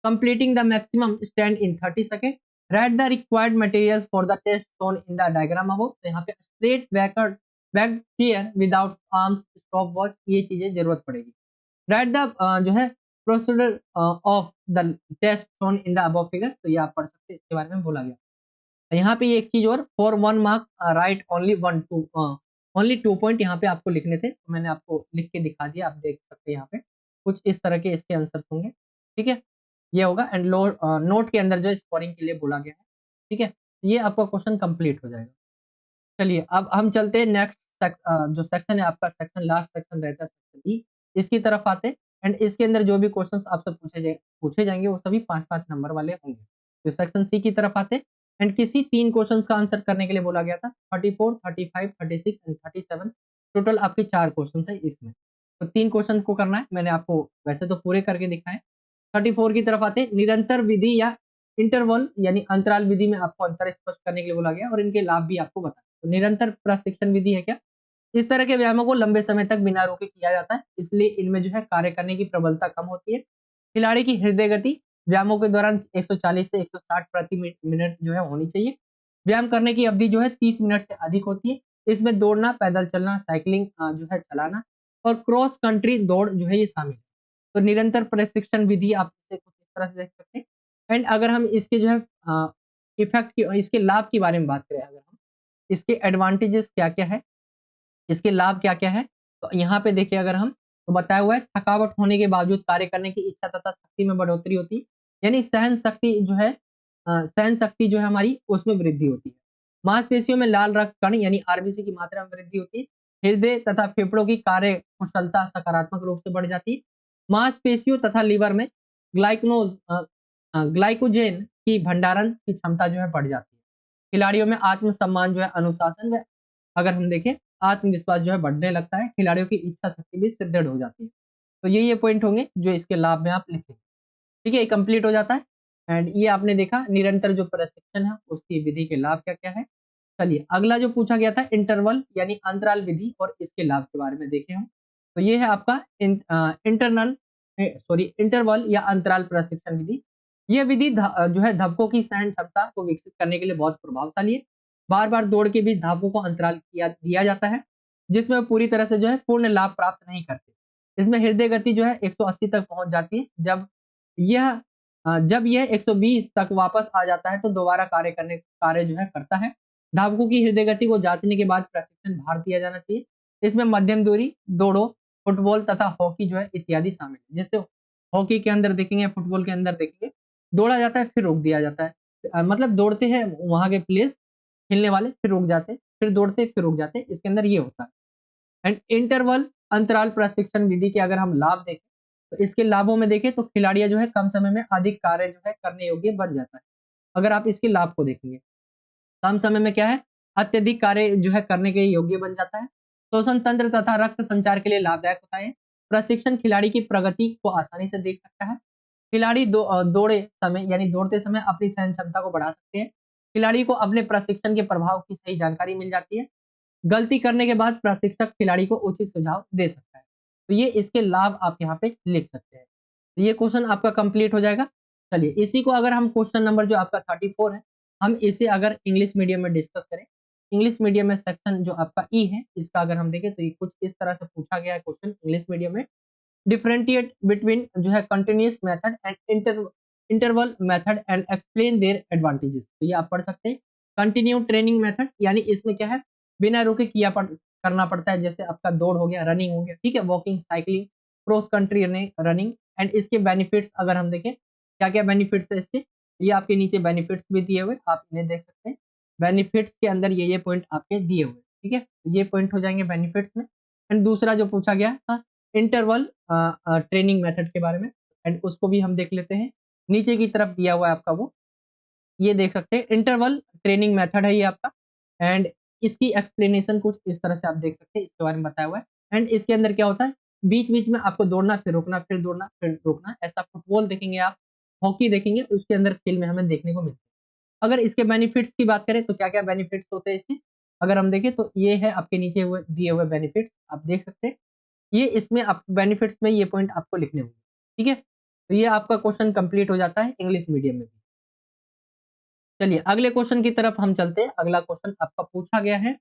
completing the maximum stand in 30 second, write the required material for the test shown in the diagram above. तो यहाँ पे straight backward back chair without arms, stop watch, ये चीजें जरूरत पड़ेगी। Write the जो है procedure of the test shown in the above figure, तो ये आप पढ़ सकते हैं, इसके बारे में बोला गया। यहाँ पे एक चीज और, for 1 mark right only 2 point यहाँ पे आपको लिखने थे, तो मैंने आपको लिख के दिखा दिया, आप देख सकते हैं यहाँ पे कुछ इस तरह के इसके आंसर्स होंगे। ठीक है, ये होगा एंड नोट के अंदर जो स्कोरिंग के लिए बोला गया है। ठीक है, ये आपका क्वेश्चन कंप्लीट हो जाएगा। चलिए अब हम चलते हैं नेक्स्ट जो सेक्शन है आपका, सेक्शन लास्ट सेक्शन रहता है सेक्शन ई, इसकी तरफ आते हैं एंड इसके अंदर जो भी क्वेश्चंस आपसे पूछे जाएंगे वो सभी 5-5 नंबर वाले होंगे। तो सेक्शन सी की तरफ आते हैं एंड किसी 3 क्वेश्चंस का आंसर करने के लिए बोला गया था। 34, 35, 36 एंड 37 टोटल आपके 4 क्वेश्चंस है इसमें। तो 3 क्वेश्चन को करना है, मैंने आपको वैसे तो पूरे करके दिखाए। 34 की तरफ आते हैं, निरंतर विधि या इंटरवल यानी अंतराल विधि में आपको अंतर स्पष्ट करने के लिए बोला गया और इनके लाभ भी आपको बताए। तो निरंतर प्रशिक्षण विधि है क्या, इस तरह के व्यायामों को लंबे समय तक बिना रोके किया जाता है, इसलिए इनमें जो है कार्य करने की प्रबलता कम होती है। खिलाड़ी की हृदय गति व्यायामों के दौरान 140 से 160 प्रति मिनट जो है होनी चाहिए। व्यायाम करने की अवधि जो है 30 मिनट से अधिक होती है। इसमें दौड़ना, पैदल चलना, साइकिलिंग जो है चलाना और क्रॉस कंट्री दौड़ जो है ये शामिल है। तो निरंतर प्रशिक्षण विधि आप इसे कुछ इस तरह से देख सकते हैं एंड अगर हम इसके जो है इफेक्ट की, इसके लाभ के बारे में बात करें, अगर हम इसके एडवांटेजेस क्या-क्या है, इसके लाभ क्या-क्या है, तो यहाँ पे देखिए अगर हम, तो बताया हुआ है थकावट होने के बावजूद कार्य करने की इच्छा तथा शक्ति में बढ़ोतरी होती है, यानी सहन शक्ति जो है सहन शक्ति जो है हमारी उसमें वृद्धि होती है। मांसपेशियों में लाल रक्त कण यानी आरबीसी की मात्रा में वृद्धि होती है। हृदय तथा फेफड़ों की कार्य कुशलता सकारात्मक रूप से बढ़ जाती है। मांसपेशियों तथा लीवर में ग्लाइकोजेन की भंडारण की क्षमता जो है बढ़ जाती है। खिलाड़ियों में आत्मसम्मान जो है, अनुशासन व अगर हम देखें आत्मविश्वास जो है बढ़ने लगता है। खिलाड़ियों की इच्छा शक्ति भी सुदृढ़ हो जाती है। तो ये पॉइंट होंगे जो इसके लाभ में आप लिखें। ठीक है, ये कंप्लीट हो जाता है एंड ये आपने देखा निरंतर जो प्रशिक्षण है उसकी विधि के लाभ क्या-क्या है। चलिए अगला जो पूछा गया था इंटरवल यानी अंतराल विधि और इसके लाभ के बारे में देखें हम। तो ये है आपका इंटरवल या अंतराल प्रशिक्षण विधि। यह विधि जो है धावकों की सहन क्षमता को विकसित करने के लिए बहुत प्रभावशाली है। बार-बार दौड़ के बीच धावकों को अंतराल दिया जाता है, जिसमें वो पूरी तरह से जो है पूर्ण लाभ प्राप्त नहीं करते। इसमें हृदय गति जो है 180 तक पहुँच जाती है। जब यह 120 तक वापस आ जाता है तो दोबारा कार्य जो है करता है। धावकों की हृदय गति को जाँचने के बाद प्रशिक्षण भार दिया जाना चाहिए। इसमें मध्यम दूरी दौड़ों, फुटबॉल तथा हॉकी जो है इत्यादि शामिल है। जैसे हॉकी के अंदर देखेंगे, फुटबॉल के अंदर देखेंगे, दौड़ा जाता है फिर रोक दिया जाता है। मतलब दौड़ते हैं वहाँ के प्लेयर्स, खेलने वाले फिर रुक जाते हैं, फिर दौड़ते फिर रुक जाते हैं, इसके अंदर ये होता है। एंड इंटरवल अंतराल प्रशिक्षण विधि के अगर हम लाभ देखें, तो इसके लाभों में देखें तो खिलाड़ियाँ जो है कम समय में अधिक कार्य जो है करने योग्य बन जाता है। अगर आप इसके लाभ को देखेंगे, कम समय में क्या है अत्यधिक कार्य जो है करने के योग्य बन जाता है। श्वसन तंत्र तथा रक्त संचार के लिए लाभदायक होता है। प्रशिक्षण खिलाड़ी की प्रगति को आसानी से देख सकता है। खिलाड़ी दौड़े समय यानी दौड़ते समय अपनी सहन क्षमता को बढ़ा सकते हैं। खिलाड़ी को अपने प्रशिक्षण के प्रभाव की सही जानकारी मिल जाती है। गलती करने के बाद प्रशिक्षक खिलाड़ी को उचित सुझाव दे सकता है। तो ये इसके लाभ आप यहाँ पे लिख सकते हैं। तो ये क्वेश्चन आपका कंप्लीट हो जाएगा। चलिए इसी को अगर हम क्वेश्चन नंबर जो आपका 34 है, हम इसे अगर इंग्लिश मीडियम में डिस्कस करें, इंग्लिश मीडियम में सेक्शन जो आपका ई है, इसका अगर हम देखें तो ये कुछ इस तरह से पूछा गया है क्वेश्चन इंग्लिश मीडियम में। डिफरेंशिएट बिटवीन जो है continuous method and interval method and explain their advantages. तो ये आप पढ़ सकते हैं। कंटिन्यू ट्रेनिंग मेथड यानी इसमें क्या है बिना रुके करना पड़ता है, जैसे आपका दौड़ हो गया, रनिंग हो गया, ठीक है, walking, cycling, cross country running. And इसके बेनिफिट्स अगर हम देखें क्या क्या बेनिफिट्स है इसके, ये आपके नीचे बेनिफिट्स भी दिए हुए, आप इन्हें देख सकते हैं। बेनिफिट्स के अंदर ये पॉइंट आपके दिए हुए, ठीक है, ये पॉइंट हो जाएंगे बेनिफिट्स में। एंड दूसरा जो पूछा गया था इंटरवल ट्रेनिंग मेथड के बारे में, एंड उसको भी हम देख लेते हैं। नीचे की तरफ दिया हुआ है आपका वो, ये देख सकते हैं इंटरवल ट्रेनिंग मेथड है ये आपका। एंड इसकी एक्सप्लेनेशन कुछ इस तरह से आप देख सकते हैं, इसके बारे में बताया हुआ है। एंड इसके अंदर क्या होता है, बीच बीच में आपको दौड़ना फिर रुकना, फिर दौड़ना फिर रोकना, ऐसा फुटबॉल देखेंगे आप, हॉकी देखेंगे, उसके अंदर खेल में हमें देखने को मिलता है। अगर इसके बेनिफिट्स की बात करें तो क्या क्या बेनिफिट्स होते हैं इसके, अगर हम देखें तो ये है आपके नीचे हुए दिए हुए बेनिफिट्स, आप देख सकते हैं। ये इसमें आप बेनिफिट्स में ये पॉइंट आपको लिखने होंगे, ठीक है। तो ये आपका क्वेश्चन कंप्लीट हो जाता है इंग्लिश मीडियम में भी। चलिए अगले क्वेश्चन की तरफ हम चलते हैं। अगला क्वेश्चन आपका पूछा गया है,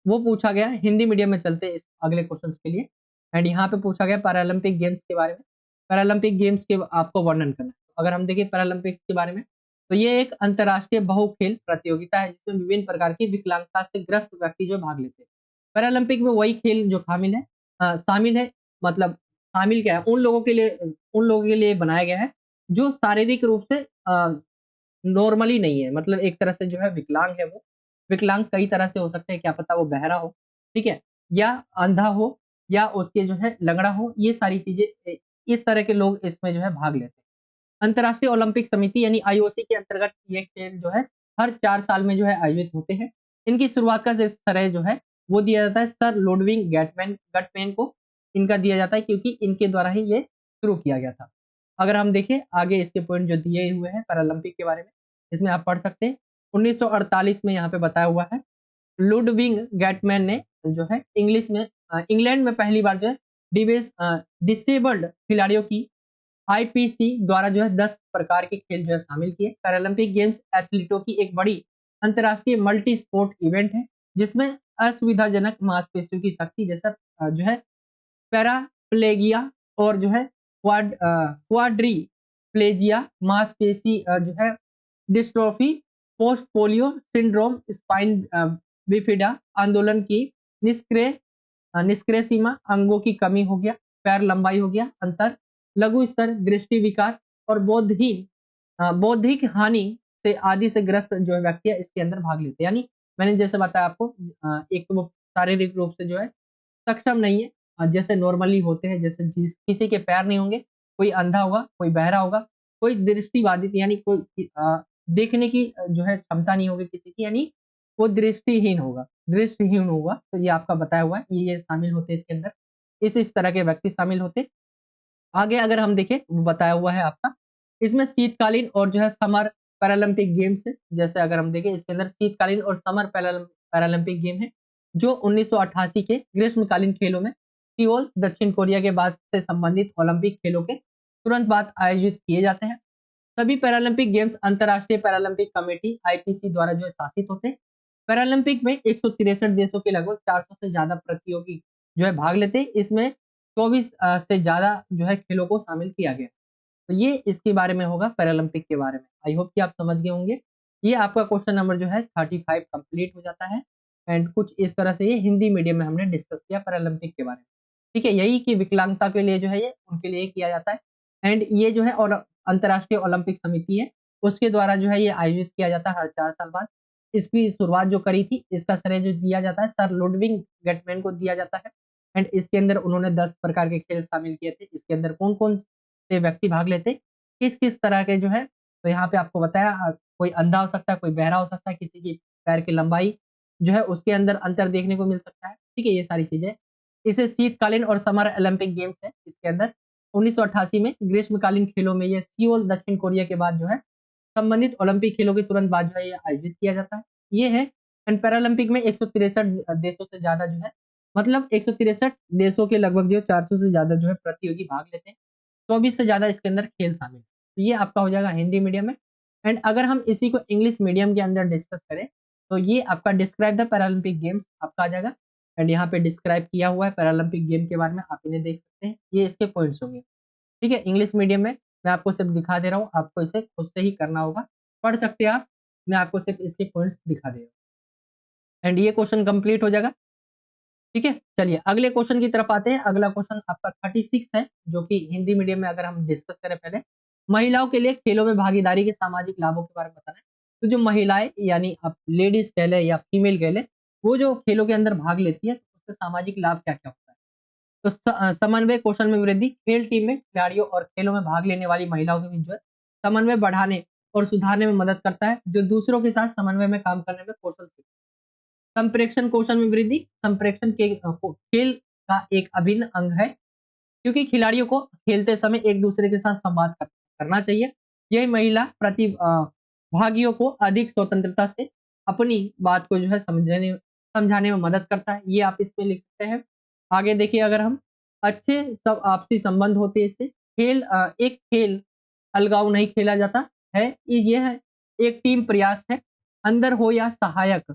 वो पूछा गया है हिंदी मीडियम में, चलते हैं इस अगले क्वेश्चन के लिए। एंड यहाँ पे पूछा गया पैरालंपिक गेम्स के बारे में। पैरालंपिक गेम्स के आपको वर्णन करना है। अगर हम देखें पैरालंपिक्स के बारे में, तो ये एक अंतर्राष्ट्रीय बहुखेल प्रतियोगिता है जिसमें विभिन्न प्रकार की विकलांगता से ग्रस्त व्यक्ति जो भाग लेते हैं। पैरालंपिक में वही खेल जो शामिल है, मतलब शामिल क्या है, उन लोगों के लिए बनाया गया है जो शारीरिक रूप से नॉर्मली नहीं है, मतलब एक तरह से जो है विकलांग है वो। विकलांग कई तरह से हो सकते हैं, क्या पता वो बहरा हो, ठीक है, या अंधा हो, या उसके जो है लंगड़ा हो, ये सारी चीज़ें इस तरह के लोग इसमें जो है भाग लेते हैं। अंतर्राष्ट्रीय ओलंपिक समिति यानी आईओसी के अंतर्गत ये खेल जो है हर 4 साल में जो है आयोजित होते हैं। इनकी शुरुआत का श्रेय जो है वो दिया जाता है सर लुडविग गटमैन को, इनका दिया जाता है क्योंकि इनके द्वारा ही ये शुरू किया गया था। अगर हम देखें आगे इसके पॉइंट जो दिए हुए हैं पैरालंपिक के बारे में, इसमें आप पढ़ सकते हैं। 1948 में यहाँ पे बताया हुआ है लुडविग गैटमैन ने जो है इंग्लैंड में पहली बार जो है डिसेबल्ड खिलाड़ियों की आईपीसी द्वारा जो है 10 प्रकार के खेल जो है शामिल किए। पैरालंपिक गेम्स एथलीटों की एक बड़ी अंतर्राष्ट्रीय मल्टी स्पोर्ट इवेंट है जिसमें असुविधाजनक मांसपेशियों की शक्ति जैसा जो है पैराप्लेगिया और जो है क्वाड्रीप्लेजिया, मांसपेशी जो है dystrophy, post polio syndrome, spine bifida, आंदोलन की निष्क्रिय सीमा, अंगों की कमी हो गया, पैर लंबाई हो गया, अंतर, लघु स्तर, दृष्टि विकार और बौद्धिक हानि से आदि से ग्रस्त जो है व्यक्ति है इसके अंदर भाग लेते हैं। यानी मैंने जैसे बताया आपको, एक तो वो शारीरिक रूप से जो है सक्षम नहीं है, जैसे नॉर्मली होते हैं, जैसे किसी के पैर नहीं होंगे, कोई अंधा होगा, कोई बहरा होगा, कोई दृष्टिबाधित यानी कोई देखने की जो है क्षमता नहीं होगी किसी की, यानी वो दृष्टिहीन होगा। तो ये आपका बताया हुआ है, ये शामिल होते हैं इसके अंदर, इस तरह के व्यक्ति शामिल होते हैं। आगे अगर हम देखें वो बताया हुआ है आपका, इसमें शीतकालीन और जो है समर पैरालंपिक गेम्स है। जैसे अगर हम देखें इसके अंदर शीतकालीन और समर पैरालंपिक गेम है जो 1988 के ग्रीष्मकालीन खेलों में सियोल दक्षिण कोरिया के बाद से संबंधित ओलंपिक खेलों के तुरंत बाद आयोजित किए जाते हैं। सभी पैरालंपिक गेम्स अंतर्राष्ट्रीय पैरालंपिक कमेटी आईपीसी द्वारा जो है शासित होते हैं। पैरालंपिक में 163 देशों के लगभग 400 से ज्यादा प्रतियोगी जो है भाग लेते हैं। इसमें 24 से ज्यादा जो है खेलों को शामिल किया गया। तो ये इसके बारे में होगा पैरालंपिक के बारे में। आई होप कि आप समझ गए होंगे। ये आपका क्वेश्चन नंबर जो है 35 कंप्लीट हो जाता है। एंड कुछ इस तरह से ये हिंदी मीडियम में हमने डिस्कस किया पैरालंपिक के बारे में। ठीक है, यही कि विकलांगता के लिए जो है ये उनके लिए किया जाता है। एंड ये जो है और अंतर्राष्ट्रीय ओलंपिक समिति है उसके द्वारा जो है ये आयोजित किया जाता है हर 4 साल बाद। इसकी शुरुआत जो करी थी इसका श्रेय जो दिया जाता है सर लुडविग गेटमैन को दिया जाता है। एंड इसके अंदर उन्होंने 10 प्रकार के खेल शामिल किए थे। इसके अंदर कौन-कौन से व्यक्ति भाग लेते, किस-किस तरह के जो है, तो यहाँ पे आपको बताया कोई अंधा हो सकता है, कोई बहरा हो सकता है, किसी की पैर की लंबाई जो है उसके अंदर अंतर देखने को मिल सकता है। ठीक है, ये सारी चीज़ें। इसे शीतकालीन और समर ओलंपिक गेम्स है इसके अंदर। 1988 में ग्रीष्मकालीन खेलों में ये सियोल दक्षिण कोरिया के बाद जो है संबंधित ओलंपिक खेलों के तुरंत बाद जो है ये आयोजित किया जाता है। ये है। एंड पैरालंपिक में 163 देशों से ज़्यादा जो है मतलब 163 देशों के लगभग जो 400 से ज़्यादा जो है प्रतियोगी भाग लेते हैं। 24 से ज़्यादा इसके अंदर खेल शामिल है। तो ये आपका हो जाएगा हिंदी मीडियम में। एंड अगर हम इसी को इंग्लिश मीडियम के अंदर डिस्कस करें तो ये आपका डिस्क्राइब द पैरालंपिक गेम्स आपका आ जाएगा। एंड यहाँ पे डिस्क्राइब किया हुआ है पैरालंपिक गेम के बारे में, आप इन्हें देख सकते हैं। ये इसके पॉइंट्स होंगे। ठीक है, इंग्लिश मीडियम में मैं आपको सिर्फ दिखा दे रहा हूँ, आपको इसे खुद से ही करना होगा। पढ़ सकते हैं आप, मैं आपको सिर्फ इसके पॉइंट्स दिखा दे रहा हूँ। एंड ये क्वेश्चन कंप्लीट हो जाएगा। ठीक है, चलिए अगले क्वेश्चन की तरफ आते हैं। अगला क्वेश्चन आपका 36 है जो कि हिंदी मीडियम में अगर हम डिस्कस करें पहले, महिलाओं के लिए खेलों में भागीदारी के सामाजिक लाभों के बारे में बताना है। तो जो महिलाएं यानी आप लेडीज कह लें या फीमेल कह लें, वो जो खेलों के अंदर भाग लेती है तो उससे सामाजिक लाभ क्या-क्या होता है? तो समन्वय कौशल में वृद्धि, खेल टीम में खिलाड़ियों और खेलों में भाग लेने वाली महिलाओं के बीच जो है समन्वय बढ़ाने और सुधारने में मदद करता है, जो दूसरों के साथ समन्वय में काम करने में कौशल सीखते हैं। संप्रेक्षण कौशल में वृद्धि, संप्रेक्षण के खेल का एक अभिन्न अंग है क्योंकि खिलाड़ियों को खेलते समय एक दूसरे के साथ संवाद करना चाहिए। यह महिला भागियों को अधिक स्वतंत्रता से अपनी बात को जो है समझाने में मदद करता है। ये आप इसमें लिख सकते हैं। आगे देखिए, अगर हम अच्छे सब आपसी संबंध होते हैं इससे एक खेल अलगाव नहीं खेला जाता है। यह एक टीम प्रयास है। अंदर हो या सहायक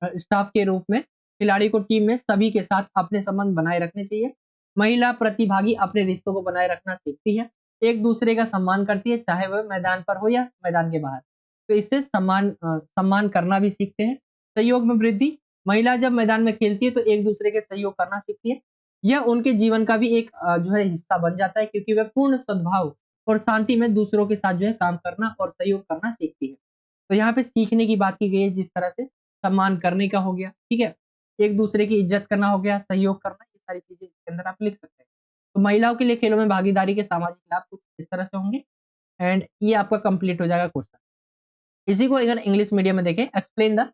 स्टाफ के रूप में खिलाड़ी को टीम में सभी के साथ अपने संबंध बनाए रखने चाहिए। महिला प्रतिभागी अपने रिश्तों को बनाए रखना सीखती है, एक दूसरे का सम्मान करती है, चाहे वह मैदान पर हो या मैदान के बाहर। तो इससे सम्मान करना भी सीखते हैं। सहयोग में वृद्धि, महिला जब मैदान में खेलती है तो एक दूसरे के सहयोग करना सीखती है। यह उनके जीवन का भी एक जो है हिस्सा बन जाता है क्योंकि वह पूर्ण सद्भाव और शांति में दूसरों के साथ जो है काम करना और सहयोग करना सीखती है। तो यहाँ पे सीखने की बात की गई है, जिस तरह से सम्मान करने का हो गया, ठीक है? एक दूसरे की इज्जत करना हो गया, सहयोग करना, ये सारी चीज़ें इसके अंदर आप लिख सकते हैं। तो महिलाओं के लिए खेलों में भागीदारी के सामाजिक लाभ कुछ इस तरह से होंगे। एंड ये आपका कंप्लीट हो जाएगा क्वेश्चन। इसी को अगर इंग्लिश मीडियम में देखें, explain the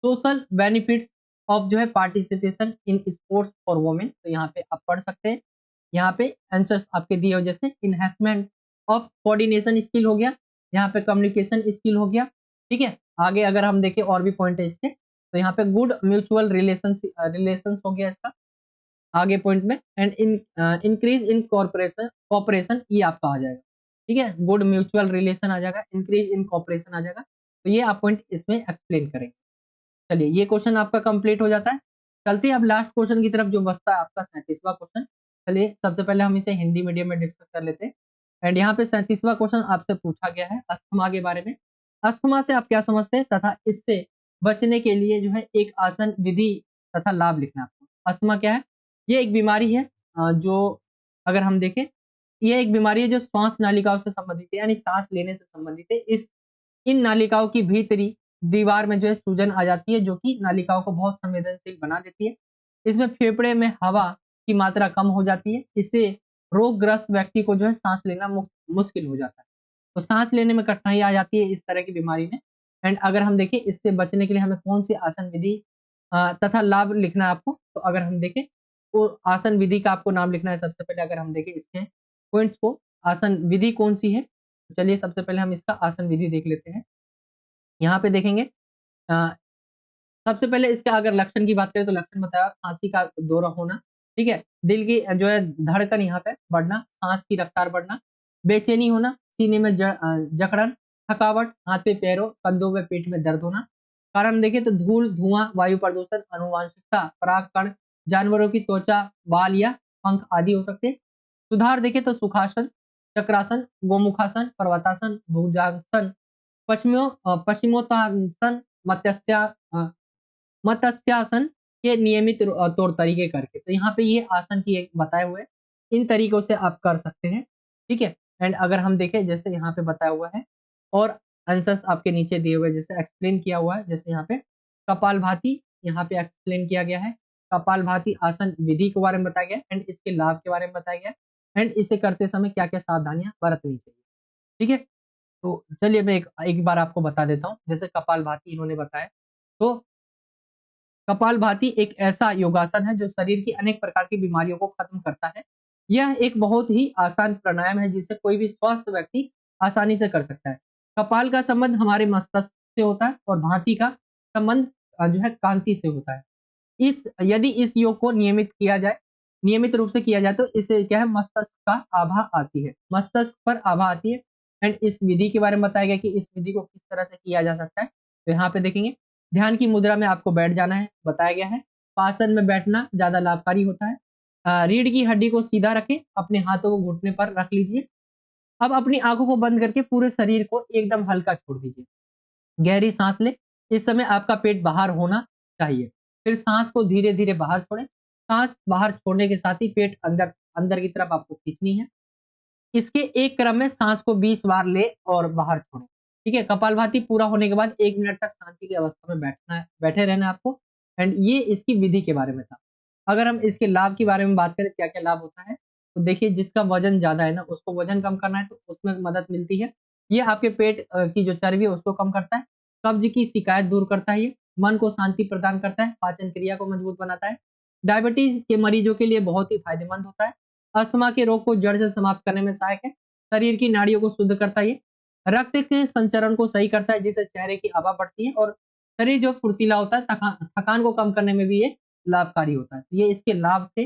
social benefits of जो है participation in sports for women. तो यहाँ पे आप पढ़ सकते हैं। यहाँ पे आंसर्स आपके दिए हो, जैसे इनहेंसमेंट ऑफ कोऑर्डिनेशन स्किल हो गया, यहाँ पे कम्युनिकेशन स्किल हो गया। ठीक है, आगे अगर हम देखें और भी पॉइंट है इसके, तो यहाँ पे गुड म्यूचुअल रिलेशंस हो गया इसका आगे पॉइंट में। And increase in corporation cooperation, ये आपका आ जाएगा। ठीक है, गुड म्यूचुअल रिलेशन आ जाएगा, इंक्रीज इन कॉपरेशन आ जाएगा। तो ये आप पॉइंट इसमें एक्सप्लेन करेंगे। चलिए, ये क्वेश्चन आपका कंप्लीट हो जाता है। चलते हैं अब लास्ट क्वेश्चन की तरफ जो बचता है आपका 37वां क्वेश्चन। चलिए, सबसे पहले हम इसे हिंदी मीडियम में डिस्कस कर लेते हैं। एंड यहाँ पे 37वां क्वेश्चन आपसे पूछा गया है अस्थमा के बारे में। अस्थमा से आप क्या समझते हैं तथा इससे बचने के लिए जो है एक आसन विधि तथा लाभ लिखना है आपको। अस्थमा क्या है? ये एक बीमारी है जो अगर हम देखें, ये एक बीमारी है जो श्वास नालिकाओं से संबंधित है, यानी सांस लेने से संबंधित है। इन नालिकाओं की भीतरी दीवार में जो है सूजन आ जाती है जो कि नालिकाओं को बहुत संवेदनशील बना देती है। इसमें फेफड़े में हवा की मात्रा कम हो जाती है। इससे रोगग्रस्त व्यक्ति को जो है सांस लेना मुश्किल हो जाता है। तो सांस लेने में कठिनाई आ जाती है इस तरह की बीमारी में। एंड अगर हम देखें इससे बचने के लिए हमें कौन सी आसन विधि तथा लाभ लिखना है आपको, तो अगर हम देखें तो आसन विधि का आपको नाम लिखना है। सबसे पहले अगर हम देखें इसके पॉइंट्स को, आसन विधि कौन सी है, तो चलिए सबसे पहले हम इसका आसन विधि देख लेते हैं। यहाँ पे देखेंगे सबसे पहले इसका अगर लक्षण की बात करें तो लक्षण बताया खांसी का दौरा होना, ठीक है, दिल की जो है धड़कन यहाँ पे बढ़ना, सांस की रफ्तार बढ़ना, बेचैनी होना, सीने में जकड़न, थकावट, हाथ पे पैरों, कंधों में, पेट में दर्द होना। कारण देखें तो धूल, धुआं, वायु प्रदूषण, आनुवंशिकता, परागकण, जानवरों की त्वचा, बाल या पंख आदि हो सकते हैं। सुधार देखें तो सुखासन, चक्रासन, गोमुखासन, पर्वतासन, भुजंगासन, पश्चिमोत्तानासन, मत्स्यासन के नियमित तौर तरीके करके। तो यहाँ पे ये आसन की एक बताए हुए हैं, इन तरीकों से आप कर सकते हैं, ठीक है। एंड अगर हम देखें जैसे यहाँ पे बताया हुआ है और आंसर्स आपके नीचे दिए हुए जैसे एक्सप्लेन किया हुआ है, जैसे यहाँ पे कपालभाति यहाँ पे एक्सप्लेन किया गया है, कपालभाति आसन विधि के बारे में बताया गया एंड इसके लाभ के बारे में बताया गया एंड इसे करते समय क्या क्या सावधानियां बरतनी चाहिए, ठीक है। तो चलिए मैं एक एक बार आपको बता देता हूँ, जैसे कपालभाति इन्होंने बताया। तो कपालभाति एक ऐसा योगासन है जो शरीर की अनेक प्रकार की बीमारियों को खत्म करता है। यह एक बहुत ही आसान प्राणायाम है जिसे कोई भी स्वस्थ व्यक्ति आसानी से कर सकता है। कपाल का संबंध हमारे मस्तिष्क से होता है और भांति का संबंध जो है कांति से होता है। इस यदि इस योग को नियमित रूप से किया जाए तो इससे क्या है मस्तिष्क का आभा आती है, मस्तिष्क पर आभा आती है। एंड इस विधि के बारे में बताया गया कि इस विधि को किस तरह से किया जा सकता है। तो यहाँ पे देखेंगे ध्यान की मुद्रा में आपको बैठ जाना है, बताया गया है। आसन में बैठना ज्यादा लाभकारी होता है। रीढ़ की हड्डी को सीधा रखें, अपने हाथों को घुटने पर रख लीजिए। अब अपनी आंखों को बंद करके पूरे शरीर को एकदम हल्का छोड़ दीजिए। गहरी सांस ले, इस समय आपका पेट बाहर होना चाहिए। फिर सांस को धीरे धीरे बाहर छोड़े, सांस बाहर छोड़ने के साथ ही पेट अंदर अंदर की तरफ आपको खींचनी है। इसके एक क्रम में सांस को 20 बार ले और बाहर छोड़े, ठीक है। कपालभाति पूरा होने के बाद 1 मिनट तक शांति की अवस्था में बैठे रहना है आपको। एंड ये इसकी विधि के बारे में था। अगर हम इसके लाभ के बारे में बात करें क्या क्या लाभ होता है, तो देखिए जिसका वजन ज्यादा है ना उसको वजन कम करना है तो उसमें मदद मिलती है। ये आपके पेट की जो चर्बी है उसको कम करता है, कब्ज की शिकायत दूर करता है, ये मन को शांति प्रदान करता है, पाचन क्रिया को मजबूत बनाता है, डायबिटीज के मरीजों के लिए बहुत ही फायदेमंद होता है, अस्थमा के रोग को जड़ से समाप्त करने में सहायक है, शरीर की नाड़ियों को शुद्ध करता है, ये रक्त के संचरण को सही करता है जिससे चेहरे की आभा बढ़ती है और शरीर जो फुर्तीला होता है, थकान को कम करने में भी ये लाभकारी होता है। तो ये इसके लाभ थे।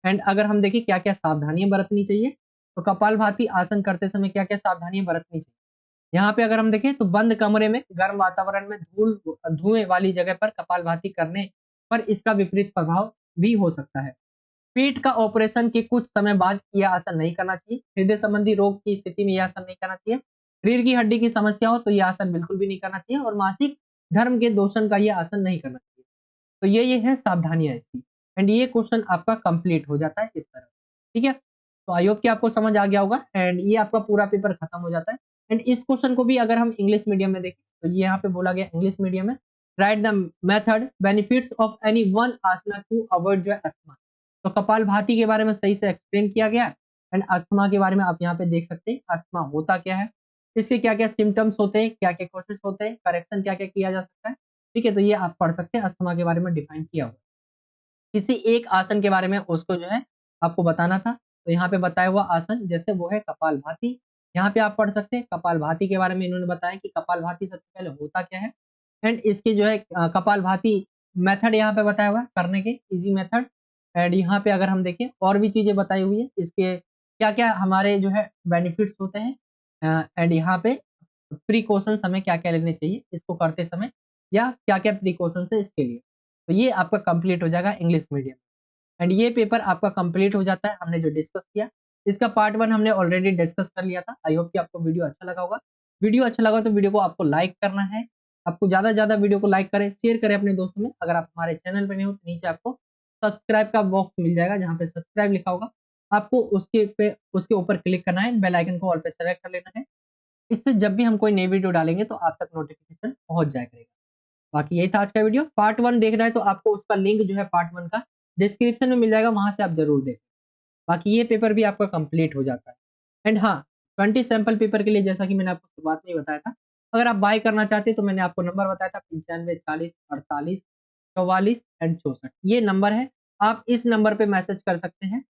एंड अगर हम देखें क्या क्या सावधानियां बरतनी चाहिए, तो कपालभाति आसन करते समय क्या क्या सावधानियां बरतनी चाहिए। यहाँ पे अगर हम देखें तो बंद कमरे में गर्म वातावरण में धुएं वाली जगह पर कपालभाति करने पर इसका विपरीत प्रभाव भी हो सकता है। पेट का ऑपरेशन के कुछ समय बाद यह आसन नहीं करना चाहिए। हृदय संबंधी रोग की स्थिति में यह आसन नहीं करना चाहिए। रीढ़ की हड्डी की समस्या हो तो यह आसन बिल्कुल भी नहीं करना चाहिए और मासिक धर्म के दोषण का यह आसन नहीं करना चाहिए। तो ये है सावधानियां इसकी। एंड ये क्वेश्चन आपका कंप्लीट हो जाता है इस तरह, ठीक है। तो आई होप कि आपको समझ आ गया होगा एंड ये आपका पूरा पेपर खत्म हो जाता है। एंड इस क्वेश्चन को भी अगर हम इंग्लिश मीडियम में देखें तो ये यहाँ पे बोला गया इंग्लिश मीडियम में, write the method benefits of any one asana to avoid जो है अस्थमा। तो कपालभाति के बारे में सही से एक्सप्लेन किया गया एंड अस्थमा के बारे में आप यहाँ पे देख सकते हैं अस्थमा होता क्या है, इसके क्या क्या सिम्टम्स होते हैं, क्या क्या कोशिश होते हैं, करेक्शन क्या क्या किया जा सकता है, ठीक है। तो ये आप पढ़ सकते हैं, अस्थमा के बारे में डिफाइन किया हुआ। किसी एक आसन के बारे में उसको जो है आपको बताना था, तो यहाँ पे बताया हुआ आसन जैसे वो है कपालभाति। यहाँ पे आप पढ़ सकते हैं कपालभाति के बारे में इन्होंने बताया कि कपालभाति सबसे पहले होता क्या है एंड इसके जो है कपालभाति मेथड यहाँ पे बताया हुआ है करने के इजी मेथड। एंड यहाँ पे अगर हम देखें और भी चीजें बताई हुई है इसके क्या क्या हमारे जो है बेनिफिट्स होते हैं एंड यहाँ पे प्रिकॉशंस हमें क्या क्या लेने चाहिए इसको करते समय या क्या क्या प्रिकॉशंस है इसके लिए। तो ये आपका कंप्लीट हो जाएगा इंग्लिश मीडियम एंड ये पेपर आपका कंप्लीट हो जाता है हमने जो डिस्कस किया। इसका पार्ट 1 हमने ऑलरेडी डिस्कस कर लिया था। आई होप कि आपको वीडियो अच्छा लगा होगा। वीडियो अच्छा लगा तो वीडियो को आपको लाइक करना है, आपको ज्यादा से ज्यादा वीडियो को लाइक करें, शेयर करें अपने दोस्तों में। अगर आप हमारे चैनल पर नहीं हो तो नीचे आपको सब्सक्राइब का बॉक्स मिल जाएगा जहाँ पे सब्सक्राइब लिखा होगा, आपको उसके ऊपर क्लिक करना है, बेल आइकन को ऑल पे सेलेक्ट कर लेना है। इससे जब भी हम कोई नई वीडियो डालेंगे तो आप तक नोटिफिकेशन पहुंच जाया करेगा। बाकी यही था आज का वीडियो। पार्ट 1 देख रहा है तो आपको उसका लिंक जो है पार्ट 1 का डिस्क्रिप्शन में मिल जाएगा, वहां से आप जरूर देखें। बाकी ये पेपर भी आपका कंप्लीट हो जाता है। एंड हाँ, 20 सैंपल पेपर के लिए जैसा कि मैंने आपको शुरुआत में ही बताया था, अगर आप बाय करना चाहते हैं तो मैंने आपको नंबर बताया था 95 40 48 44 एंड 64, ये नंबर है। आप इस नंबर पे मैसेज कर सकते हैं।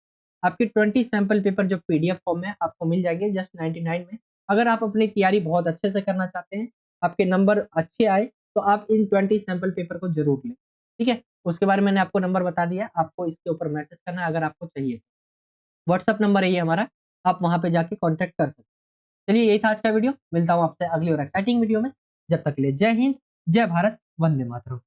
आपकी 20 सैंपल पेपर जो पीडीएफ फॉर्म में आपको मिल जाएंगे जस्ट 99 में। अगर आप अपनी तैयारी बहुत अच्छे से करना चाहते हैं, आपके नंबर अच्छे आए तो आप इन 20 सैंपल पेपर को जरूर लें, ठीक है। उसके बारे में मैंने आपको नंबर बता दिया, आपको इसके ऊपर मैसेज करना है अगर आपको चाहिए। व्हाट्सअप नंबर है ये हमारा, आप वहां पे जाके कॉन्टेक्ट कर सकते हैं। चलिए यही था आज का वीडियो, मिलता हूँ आपसे अगली और एक्साइटिंग वीडियो में। जब तक के लिए जय हिंद, जय भारत, वंदे मातरम।